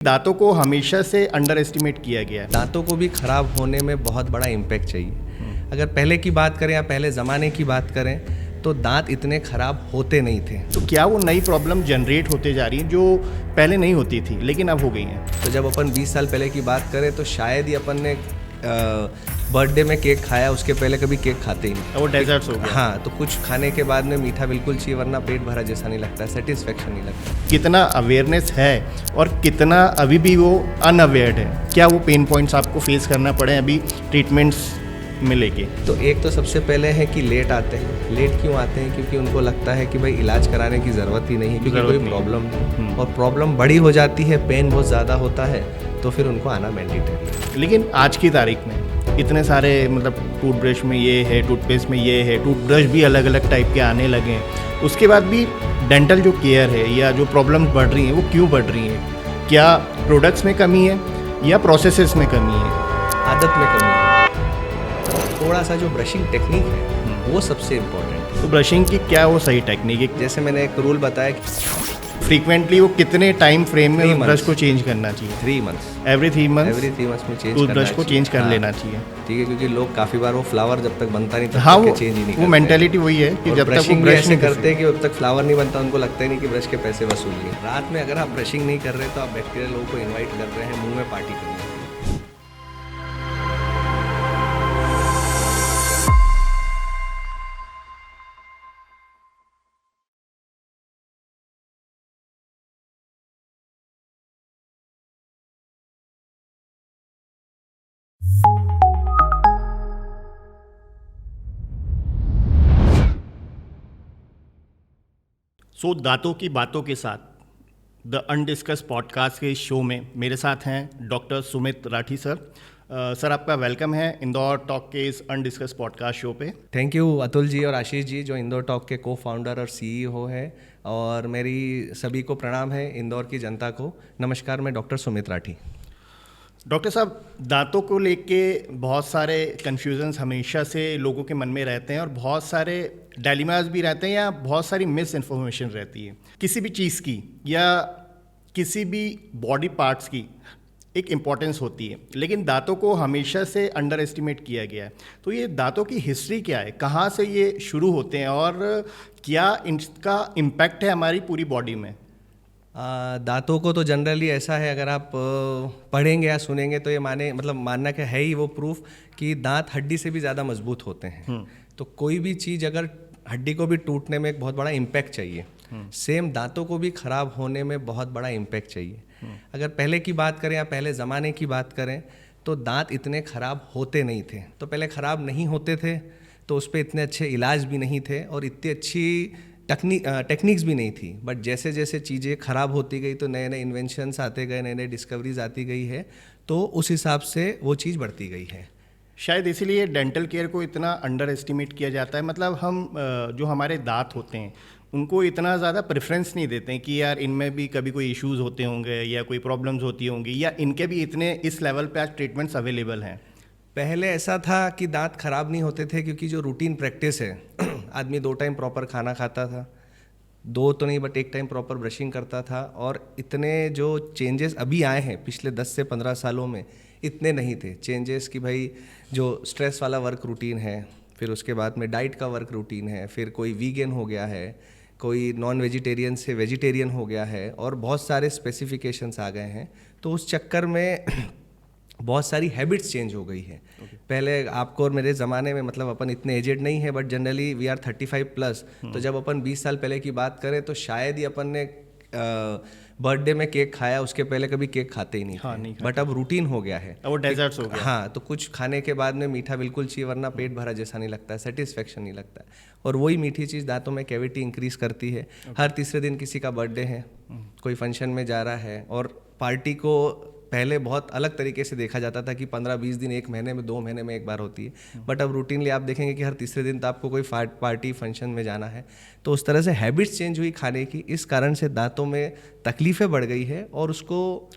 दांतों को हमेशा से अंडर एस्टिमेट किया गया है। दांतों को भी खराब होने में बहुत बड़ा इम्पैक्ट चाहिए। अगर पहले की बात करें या पहले ज़माने की बात करें तो दांत इतने खराब होते नहीं थे। तो क्या वो नई प्रॉब्लम जनरेट होते जा रही हैं जो पहले नहीं होती थी लेकिन अब हो गई हैं? तो जब अपन 20 साल पहले की बात करें तो शायद ही अपन ने बर्थडे में केक खाया, उसके पहले कभी केक खाते ही नहीं। वो डेजर्ट्स हो गया। हाँ, तो कुछ खाने के बाद में मीठा बिल्कुल चाहिए, वरना पेट भरा जैसा नहीं लगता, सेटिस्फेक्शन नहीं लगता। कितना अवेयरनेस है और कितना अभी भी वो अनअवेयर्ड है? क्या वो पेन पॉइंट्स आपको फेस करना पड़े अभी ट्रीटमेंट्स में लेके? तो एक तो सबसे पहले है कि लेट आते हैं। लेट क्यों आते हैं? क्योंकि उनको लगता है कि भाई इलाज कराने की ज़रूरत ही नहीं है, क्योंकि कोई प्रॉब्लम नहीं, और प्रॉब्लम बड़ी हो जाती है, पेन बहुत ज़्यादा होता है, तो फिर उनको आना मैंडेटरी। लेकिन आज की तारीख में इतने सारे मतलब टूथब्रश में ये है, टूथपेस्ट में ये है, टूथब्रश भी अलग अलग टाइप के आने लगे हैं, उसके बाद भी डेंटल जो केयर है या जो प्रॉब्लम्स बढ़ रही हैं वो क्यों बढ़ रही हैं? क्या प्रोडक्ट्स में कमी है या प्रोसेसेस में कमी है? आदत में कमी है। थोड़ा सा जो ब्रशिंग टेक्निक है वो सबसे इम्पोर्टेंट है। तो ब्रशिंग की क्या वो सही टेक्निक है? जैसे मैंने एक रूल बताया कि फ्रीक्वेंटली वो कितने टाइम फ्रेम में ब्रश को चेंज करना चाहिए? 3 मंथ्स। एवरी 3 मंथ्स में चेंज टूथब्रश को चेंज कर लेना चाहिए। ठीक है, क्योंकि लोग काफ़ी बार वो फ्लावर जब तक बनता नहीं तब हाँ, तक वो चेंज ही नहीं वो करते। मेंटेलिटी वही है कि जब तक वो ब्रशिंग भी ब्रश ऐसे नहीं करते हैं कि जब तक फ्लावर नहीं बनता उनको लगता ही नहीं कि ब्रश के पैसे वसूल लिए। रात में अगर आप ब्रशिंग नहीं कर रहे तो आप बैक्टीरियल लोगों को इन्वाइट कर रहे हैं मुंह में पार्टी करने के लिए। सो दांतों की बातों के साथ द अनडिस्कस पॉडकास्ट के इस शो में मेरे साथ हैं doctor Sumit Rathi sir. Sir आपका वेलकम है इंदौर टॉक के इस अनडिस्कस पॉडकास्ट शो पे। थैंक यू अतुल जी और आशीष जी जो इंदौर टॉक के को फाउंडर और सीईओ है, और मेरी सभी को प्रणाम है, इंदौर की जनता को नमस्कार। मैं डॉक्टर सुमित राठी। डॉक्टर साहब, दांतों को लेके बहुत सारे कन्फ्यूजन्स हमेशा से लोगों के मन में रहते हैं और बहुत सारे डायलेमास भी रहते हैं या बहुत सारी मिस इन्फॉर्मेशन रहती है। किसी भी चीज़ की या किसी भी बॉडी पार्ट्स की एक इम्पॉर्टेंस होती है, लेकिन दांतों को हमेशा से अंडर एस्टिमेट किया गया है। तो ये दांतों की हिस्ट्री क्या है, कहाँ से ये शुरू होते हैं और क्या इनका इम्पैक्ट है हमारी पूरी बॉडी में? दांतों को तो जनरली ऐसा है, अगर आप पढ़ेंगे या सुनेंगे तो ये मानना क्या है ही वो प्रूफ कि दांत हड्डी से भी ज़्यादा मजबूत होते हैं। तो कोई भी चीज़ अगर हड्डी को भी टूटने में एक बहुत बड़ा इम्पैक्ट चाहिए, सेम दांतों को भी खराब होने में बहुत बड़ा इम्पैक्ट चाहिए। अगर पहले की बात करें या पहले ज़माने की बात करें तो दांत इतने ख़राब होते नहीं थे। तो पहले ख़राब नहीं होते थे तो उस पर इतने अच्छे इलाज भी नहीं थे और इतनी अच्छी टेक्निक्स भी नहीं थी। बट जैसे जैसे चीज़ें ख़राब होती गई तो नए नए इन्वेंशंस आते गए, नए नए डिस्कवरीज आती गई है, तो उस हिसाब से वो चीज़ बढ़ती गई है। शायद इसीलिए डेंटल केयर को इतना अंडर एस्टिमेट किया जाता है। मतलब हम जो हमारे दांत होते हैं उनको इतना ज़्यादा प्रेफरेंस नहीं देते हैं कि यार इनमें भी कभी कोई इश्यूज़ होते होंगे या कोई प्रॉब्लम्स होती होंगी या इनके भी इतने इस लेवल पे आज ट्रीटमेंट्स अवेलेबल हैं। पहले ऐसा था कि दांत खराब नहीं होते थे क्योंकि जो रूटीन प्रैक्टिस है आदमी 2 टाइम प्रॉपर खाना खाता था, 2 तो नहीं बट 1 टाइम प्रॉपर ब्रशिंग करता था, और इतने जो चेंजेस अभी आए हैं पिछले 10 से 15 सालों में इतने नहीं थे चेंजेस कि भाई जो स्ट्रेस वाला वर्क रूटीन है, फिर उसके बाद में डाइट का वर्क रूटीन है, फिर कोई वीगन हो गया है, कोई नॉन वेजिटेरियन से वेजिटेरियन हो गया है, और बहुत सारे स्पेसिफिकेशंस आ गए हैं। तो उस चक्कर में बहुत सारी हैबिट्स चेंज हो गई है। पहले आपको और मेरे ज़माने में, मतलब अपन इतने एजेड नहीं है but generally we are 35 plus, तो जब अपन 20 साल पहले की बात करें तो शायद ही अपन ने बर्थडे में केक खाया, उसके पहले कभी केक खाते ही नहीं थे। हाँ, नहीं बट अब रूटीन हो गया है, वो डेजर्ट्स हो गया। हाँ, तो कुछ खाने के बाद में मीठा बिल्कुल चाहिए, वरना पेट भरा जैसा नहीं लगता है, सेटिस्फेक्शन नहीं लगता है। और वही मीठी चीज़ दांतों में कैविटी इंक्रीज करती है। हर तीसरे दिन किसी का बर्थडे है, कोई फंक्शन में जा रहा है, और पार्टी को पहले बहुत अलग तरीके से देखा जाता था कि 15-20 दिन, 1 महीने में, 2 महीने में एक बार होती है। बट अब रूटीनली आप देखेंगे कि हर तीसरे दिन तो आपको कोई पार्टी फंक्शन में जाना है। तो उस तरह से हैबिट्स चेंज हुई खाने की, इस कारण से दांतों में तकलीफ़ें बढ़ गई है। और उसको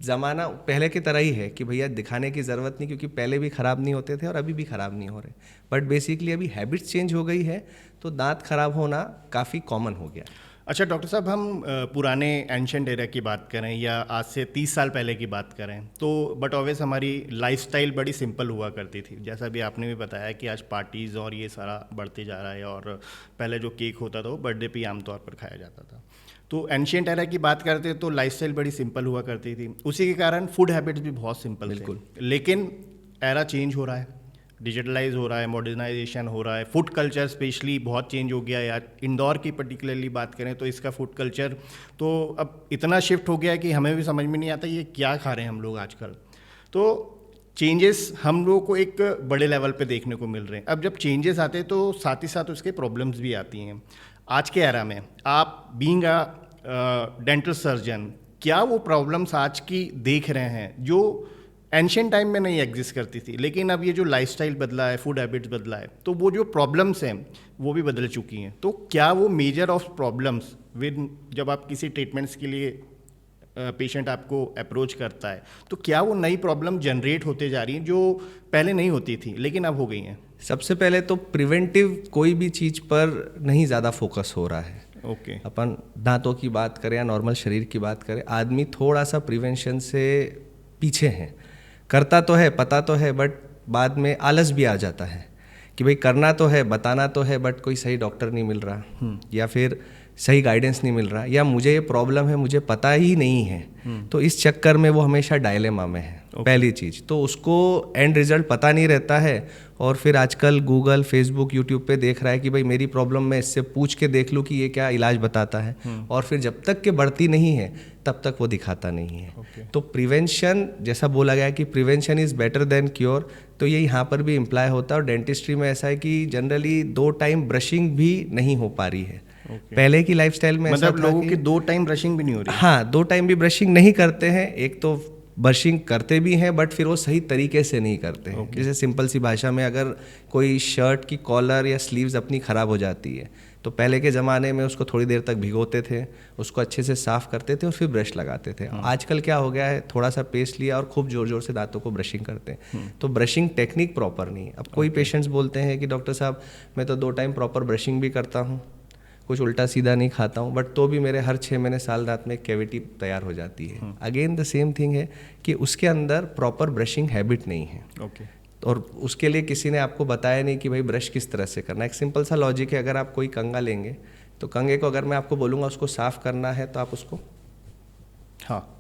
ज़माना पहले की तरह ही है कि भैया दिखाने की ज़रूरत नहीं, क्योंकि पहले भी ख़राब नहीं होते थे और अभी भी ख़राब नहीं हो रहे। बट बेसिकली अभी हैबिट्स चेंज हो गई है तो दांत खराब होना काफ़ी कॉमन हो गया। अच्छा डॉक्टर साहब, हम पुराने एंशंट एरा की बात करें या आज से 30 साल पहले की बात करें तो बट ऑब्वियस हमारी लाइफस्टाइल बड़ी सिंपल हुआ करती थी। जैसा भी आपने भी बताया कि आज पार्टीज़ और ये सारा बढ़ते जा रहा है, और पहले जो केक होता था वो बर्थडे पे आमतौर पर खाया जाता था। तो एंशियंट एरा की बात करते तो लाइफस्टाइल बड़ी सिंपल हुआ करती थी, उसी के कारण फूड हैबिट्स भी बहुत सिंपल थे। बिल्कुल। लेकिन एरा चेंज हो रहा है, डिजिटलाइज हो रहा है, मॉडर्नाइजेशन हो रहा है, फूड कल्चर स्पेशली बहुत चेंज हो गया है। यार इंदौर की पर्टिकुलरली बात करें तो इसका फूड कल्चर तो अब इतना शिफ्ट हो गया है कि हमें भी समझ में नहीं आता ये क्या खा रहे हैं हम लोग आजकल। तो चेंजेस हम लोगों को एक बड़े लेवल पे देखने को मिल रहे हैं। अब जब चेंजेस आते हैं तो साथ ही साथ उसके प्रॉब्लम्स भी आती हैं। आज के एरा में आप बीइंग अ डेंटल सर्जन, क्या वो प्रॉब्लम्स आज की देख रहे हैं जो एंशियंट टाइम में नहीं एग्जिस्ट करती थी, लेकिन अब ये जो लाइफस्टाइल बदला है, फूड हैबिट्स बदला है, तो वो जो प्रॉब्लम्स हैं वो भी बदल चुकी हैं। तो क्या वो मेजर ऑफ प्रॉब्लम्स विद जब आप किसी ट्रीटमेंट्स के लिए पेशेंट आपको अप्रोच करता है तो क्या वो नई प्रॉब्लम जनरेट होते जा रही हैं जो पहले नहीं होती थी लेकिन अब हो गई हैं? सबसे पहले तो प्रिवेंटिव कोई भी चीज़ पर नहीं ज़्यादा फोकस हो रहा है। ओके। अपन दांतों की बात करें या नॉर्मल शरीर की बात करें, आदमी थोड़ा सा प्रिवेंशन से पीछे है। करता तो है, पता तो है, बट बाद में आलस भी आ जाता है कि भाई करना तो है, बताना तो है, बट कोई सही डॉक्टर नहीं मिल रहा या फिर सही गाइडेंस नहीं मिल रहा, या मुझे ये प्रॉब्लम है मुझे पता ही नहीं है। तो इस चक्कर में वो हमेशा डायलेमा में है। पहली चीज़ तो उसको एंड रिजल्ट पता नहीं रहता है, और फिर आजकल गूगल, फेसबुक, यूट्यूब पे देख रहा है कि भाई मेरी प्रॉब्लम मैं इससे पूछ के देख लूँ कि ये क्या इलाज बताता है, और फिर जब तक के बढ़ती नहीं है तब तक वो दिखाता नहीं है। तो प्रिवेंशन, जैसा बोला गया कि prevention is better than cure, तो ये यहाँ पर भी इम्प्लाई होता है। और डेंटिस्ट्री में ऐसा है कि जनरली 2 टाइम ब्रशिंग भी नहीं हो पा रही है। पहले की लाइफस्टाइल में मतलब लोगों की 2 टाइम ब्रशिंग भी नहीं हो रही? हाँ, 2 टाइम भी ब्रशिंग नहीं करते हैं। एक तो ब्रशिंग करते भी हैं बट फिर वो सही तरीके से नहीं करते हैं। जैसे सिंपल सी भाषा में, अगर कोई शर्ट की कॉलर या स्लीव्स अपनी ख़राब हो जाती है तो पहले के ज़माने में उसको थोड़ी देर तक भिगोते थे, उसको अच्छे से साफ़ करते थे और फिर ब्रश लगाते थे। आजकल क्या हो गया है, थोड़ा सा पेस्ट लिया और खूब ज़ोर ज़ोर से दांतों को ब्रशिंग करते हैं। तो ब्रशिंग टेक्निक प्रॉपर नहीं है। अब कोई पेशेंट्स बोलते हैं कि डॉक्टर साहब मैं तो 2 टाइम प्रॉपर ब्रशिंग भी करता हूँ, कुछ उल्टा सीधा नहीं खाता हूँ, बट तो भी मेरे हर 6 महीने साल दांत में एक कैविटी तैयार हो जाती है। अगेन द सेम थिंग है कि उसके अंदर प्रॉपर ब्रशिंग हैबिट नहीं है। ओके। और उसके लिए किसी ने आपको बताया नहीं कि भाई ब्रश किस तरह से करना है। एक सिंपल सा लॉजिक है, अगर आप कोई कंघा लेंगे तो कंघे को अगर मैं आपको बोलूँगा उसको साफ़ करना है तो आप उसको, हाँ,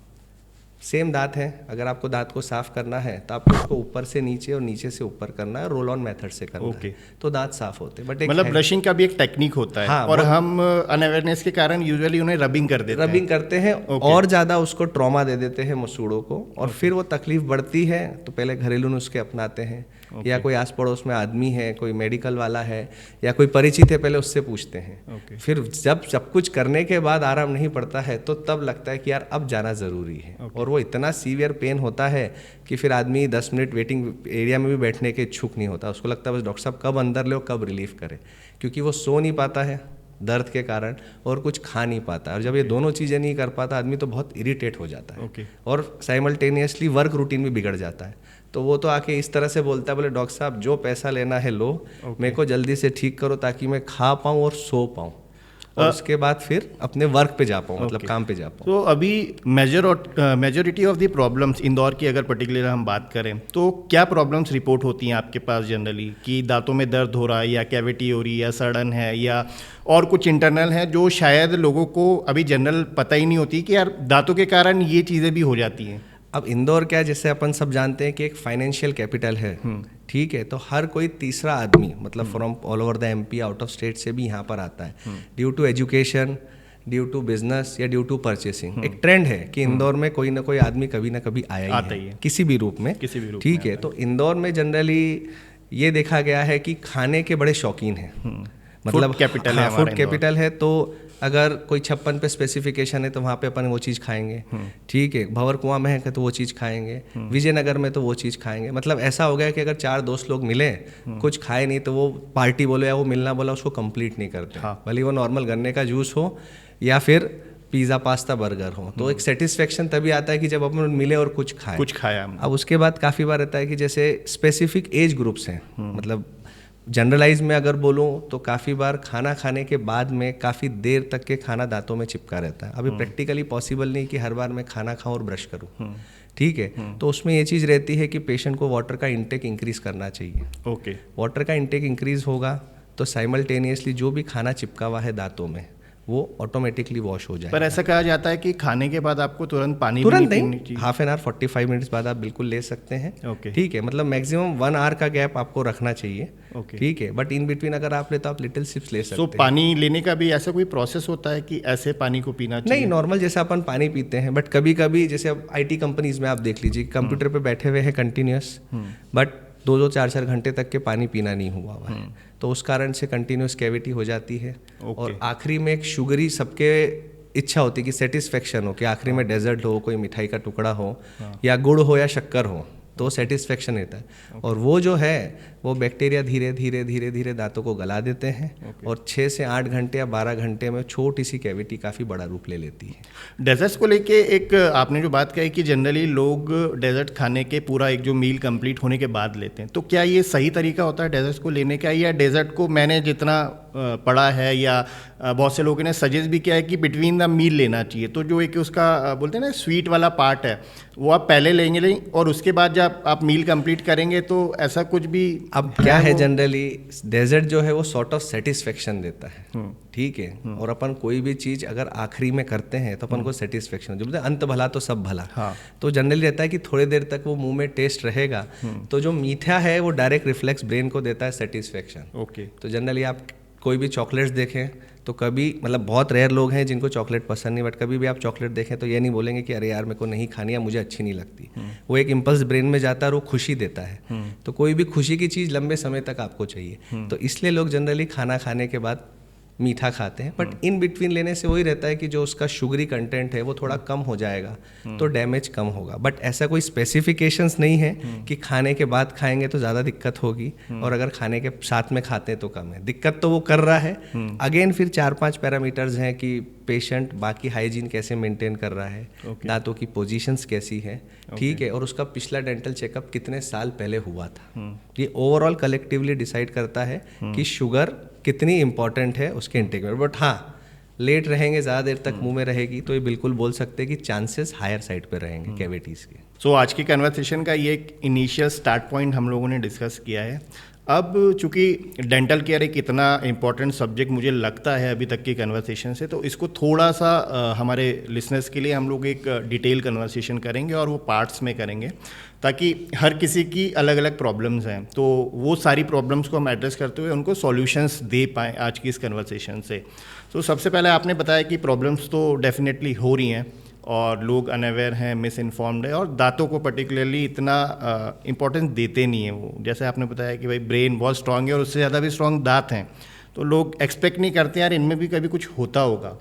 सेम दांत है, अगर आपको दांत को साफ करना है तो आपको उसको ऊपर से नीचे और नीचे से ऊपर करना है, रोल ऑन मेथड से करना है, तो दांत साफ होते हैं। बट मतलब ब्रशिंग का भी एक टेक्निक होता है। हाँ, और हम अनअवेयरनेस के कारण यूजुअली उन्हें रबिंग कर देते हैं। रबिंग करते हैं और ज़्यादा उसको ट्रॉमा दे देते हैं मसूड़ों को, और फिर वो तकलीफ बढ़ती है तो पहले घरेलू नुस्खे अपनाते हैं, या कोई आस पड़ोस में आदमी है, कोई मेडिकल वाला है या कोई परिचित है, पहले उससे पूछते हैं। फिर जब सब कुछ करने के बाद आराम नहीं पड़ता है तो तब लगता है कि यार अब जाना ज़रूरी है। और वो इतना सीवियर पेन होता है कि फिर आदमी 10 मिनट वेटिंग एरिया में भी बैठने के इच्छुक नहीं होता। उसको लगता है बस डॉक्टर साहब कब अंदर ले, कब रिलीफ करे, क्योंकि वो सो नहीं पाता है दर्द के कारण और कुछ खा नहीं पाता। और जब ये दोनों चीज़ें नहीं कर पाता आदमी तो बहुत इरिटेट हो जाता है और साइमल्टेनियसली वर्क रूटीन भी बिगड़ जाता है। तो वो तो आके इस तरह से बोलता है, बोले डॉक्टर साहब जो पैसा लेना है लो, मेरे को जल्दी से ठीक करो ताकि मैं खा पाऊँ और सो पाऊँ, और उसके बाद फिर अपने वर्क पे जा पाऊँ, मतलब काम पे जा पाऊँ। तो अभी majority of the problems Indore की अगर पर्टिकुलर हम बात करें तो क्या प्रॉब्लम्स रिपोर्ट होती हैं आपके पास जनरली, कि दांतों में दर्द हो रहा है या कैविटी हो रही है या सड़न है या और कुछ इंटरनल है जो शायद लोगों को अभी जनरल पता ही नहीं होती कि यार दांतों के कारण ये चीज़ें भी हो जाती हैं? अब इंदौर क्या है, जैसे अपन सब जानते हैं कि एक फाइनेंशियल कैपिटल है, ठीक है, तो हर कोई तीसरा आदमी मतलब from all over the MP, out of state से भी यहाँ पर आता है, due to education, due to business या ड्यू टू परचेसिंग। एक ट्रेंड है कि इंदौर में कोई ना कोई आदमी कभी ना कभी आया ही है, किसी भी रूप में, ठीक है। तो इंदौर में जनरली ये देखा गया है कि खाने के बड़े शौकीन हैं, मतलब कैपिटल है, फूड कैपिटल है। तो अगर कोई 56 पे स्पेसिफिकेशन है तो वहाँ पे अपन वो चीज़ खाएंगे, ठीक है। भंवर कुआं में है तो वो चीज़ खाएंगे, विजयनगर में तो वो चीज़ खाएंगे। मतलब ऐसा हो गया कि अगर 4 दोस्त लोग मिले, कुछ खाए नहीं तो वो पार्टी बोलो या वो मिलना बोला उसको कंप्लीट नहीं करते, भले वो नॉर्मल गन्ने का जूस हो या फिर पिज़्ज़ा, पास्ता, बर्गर हो। तो एक सेटिस्फेक्शन तभी आता है कि जब अपन मिले और कुछ खाया। अब उसके बाद काफ़ी बार रहता है कि जैसे स्पेसिफिक एज ग्रुप्स हैं, मतलब जनरलाइज में अगर बोलूँ तो काफ़ी बार खाना खाने के बाद में काफ़ी देर तक के खाना दांतों में चिपका रहता है। अभी प्रैक्टिकली पॉसिबल नहीं कि हर बार मैं खाना खाऊं और ब्रश करूं, ठीक है। तो उसमें ये चीज़ रहती है कि पेशेंट को वाटर का इंटेक इंक्रीज़ करना चाहिए। ओके। वाटर का इंटेक इंक्रीज़ होगा तो साइमल्टेनियसली जो भी खाना चिपका हुआ है दांतों में वो ऑटोमेटिकली वॉश हो जाएगा। पर ऐसा कहा जाता है कि खाने के बाद आपको तुरंत पानी तुरंत भी नहीं, हाफ एन आवर 45 मिनट्स बाद आप बिल्कुल ले सकते हैं। ओके। ठीक है, मतलब मैक्सिमम 1 आवर का गैप आपको रखना चाहिए। ओके। ठीक है, बट इन बिटवीन अगर आप ले तो आप लिटिल सिप्स ले सकते सो हैं। पानी लेने का भी ऐसा कोई प्रोसेस होता है कि ऐसे पानी को पीना चाहिए? नहीं, नॉर्मल जैसे अपन पानी पीते हैं, बट कभी कभी जैसे अब आईटी कंपनीज में आप देख लीजिए कंप्यूटर पे बैठे हुए हैं कंटिन्यूस, बट 2-2 4-4 घंटे तक के पानी पीना नहीं हुआ है, तो उस कारण से कंटिन्यूस कैविटी हो जाती है। और आखिरी में एक शुगरी सबके इच्छा होती है कि सेटिस्फेक्शन हो, कि आखिरी में डेजर्ट हो, कोई मिठाई का टुकड़ा हो, या गुड़ हो या शक्कर हो, तो सेटिस्फेक्शन रहता है। और वो जो है वो बैक्टीरिया धीरे धीरे धीरे धीरे दांतों को गला देते हैं और 6 से 8 घंटे या 12 घंटे में छोटी सी कैविटी काफ़ी बड़ा रूप ले लेती है। डेजर्ट्स को लेके एक आपने जो बात कही कि जनरली लोग डेजर्ट खाने के पूरा एक जो मील कंप्लीट होने के बाद लेते हैं, तो क्या ये सही तरीका होता है डेजर्ट्स को लेने का, या डेजर्ट को मैंने जितना पढ़ा है या बहुत से लोगों ने सजेस्ट भी किया है कि बिटवीन द मील लेना चाहिए, तो जो एक उसका बोलते हैं ना स्वीट वाला पार्ट है वो आप पहले लेंगे और उसके बाद जब आप मील कंप्लीट करेंगे तो ऐसा कुछ भी? अब क्या है जनरली डेजर्ट जो है वो सॉर्ट ऑफ सेटिस्फेक्शन देता है, ठीक है। और अपन कोई भी चीज़ अगर आखिरी में करते हैं तो अपन को सेटिस्फेक्शन, जो बोलते हैं अंत भला तो सब भला। हाँ। तो जनरली रहता है कि थोड़ी देर तक वो मुंह में टेस्ट रहेगा, तो जो मीठा है वो डायरेक्ट रिफ्लेक्स ब्रेन को देता है सेटिस्फेक्शन। ओके। तो जनरली आप कोई भी चॉकलेट्स देखें तो कभी, मतलब बहुत रेयर लोग हैं जिनको चॉकलेट पसंद नहीं, बट कभी भी आप चॉकलेट देखें तो ये नहीं बोलेंगे कि अरे यार मेरे को नहीं खानी या मुझे अच्छी नहीं लगती। वो एक इम्पल्स ब्रेन में जाता है और वो खुशी देता है। तो कोई भी खुशी की चीज़ लंबे समय तक आपको चाहिए, तो इसलिए लोग जनरली खाना खाने के बाद मीठा खाते हैं। बट इन बिटवीन लेने से वही रहता है कि जो उसका शुगरी कंटेंट है वो थोड़ा कम हो जाएगा, तो डैमेज कम होगा। बट ऐसा कोई स्पेसिफिकेशंस नहीं है कि खाने के बाद खाएंगे तो ज़्यादा दिक्कत होगी और अगर खाने के साथ में खाते हैं तो कम है। दिक्कत तो वो कर रहा है। अगेन फिर 4-5 पैरामीटर्स हैं कि पेशेंट बाकी हाइजीन कैसे मेंटेन कर रहा है, दांतों की पोजीशंस कैसी है, ठीक है, और उसका पिछला डेंटल चेकअप कितने साल पहले हुआ था। ये ओवरऑल कलेक्टिवली डिसाइड करता है कि शुगर कितनी इंपॉर्टेंट है उसके इंटेक में। बट हाँ, लेट रहेंगे, ज़्यादा देर तक मुंह में रहेगी, तो ये बिल्कुल बोल सकते हैं कि चांसेस हायर साइड पे रहेंगे कैविटीज़ के। सो आज की कन्वर्सेशन का ये एक इनिशियल स्टार्ट पॉइंट हम लोगों ने डिस्कस किया है। अब चूंकि डेंटल केयर एक इतना इम्पॉर्टेंट सब्जेक्ट मुझे लगता है अभी तक की कन्वर्सेशन से, तो इसको थोड़ा सा हमारे लिसनर्स के लिए हम लोग एक डिटेल कन्वर्सेशन करेंगे और वो पार्ट्स में करेंगे, ताकि हर किसी की अलग अलग प्रॉब्लम्स हैं, तो वो सारी प्रॉब्लम्स को हम एड्रेस करते हुए उनको सॉल्यूशंस दे पाएँ आज की इस कन्वर्सेशन से। तो सबसे पहले आपने बताया कि प्रॉब्लम्स तो डेफिनेटली हो रही हैं और लोग अनअवेयर हैं, मिस इन्फॉर्म्ड है, और दांतों को पर्टिकुलरली इतना इम्पोर्टेंस देते नहीं है वो। जैसे आपने बताया कि भाई ब्रेन बहुत स्ट्रांग है और उससे ज़्यादा भी स्ट्रांग दांत हैं, तो लोग एक्सपेक्ट नहीं करते यार इनमें भी कभी कुछ होता होगा,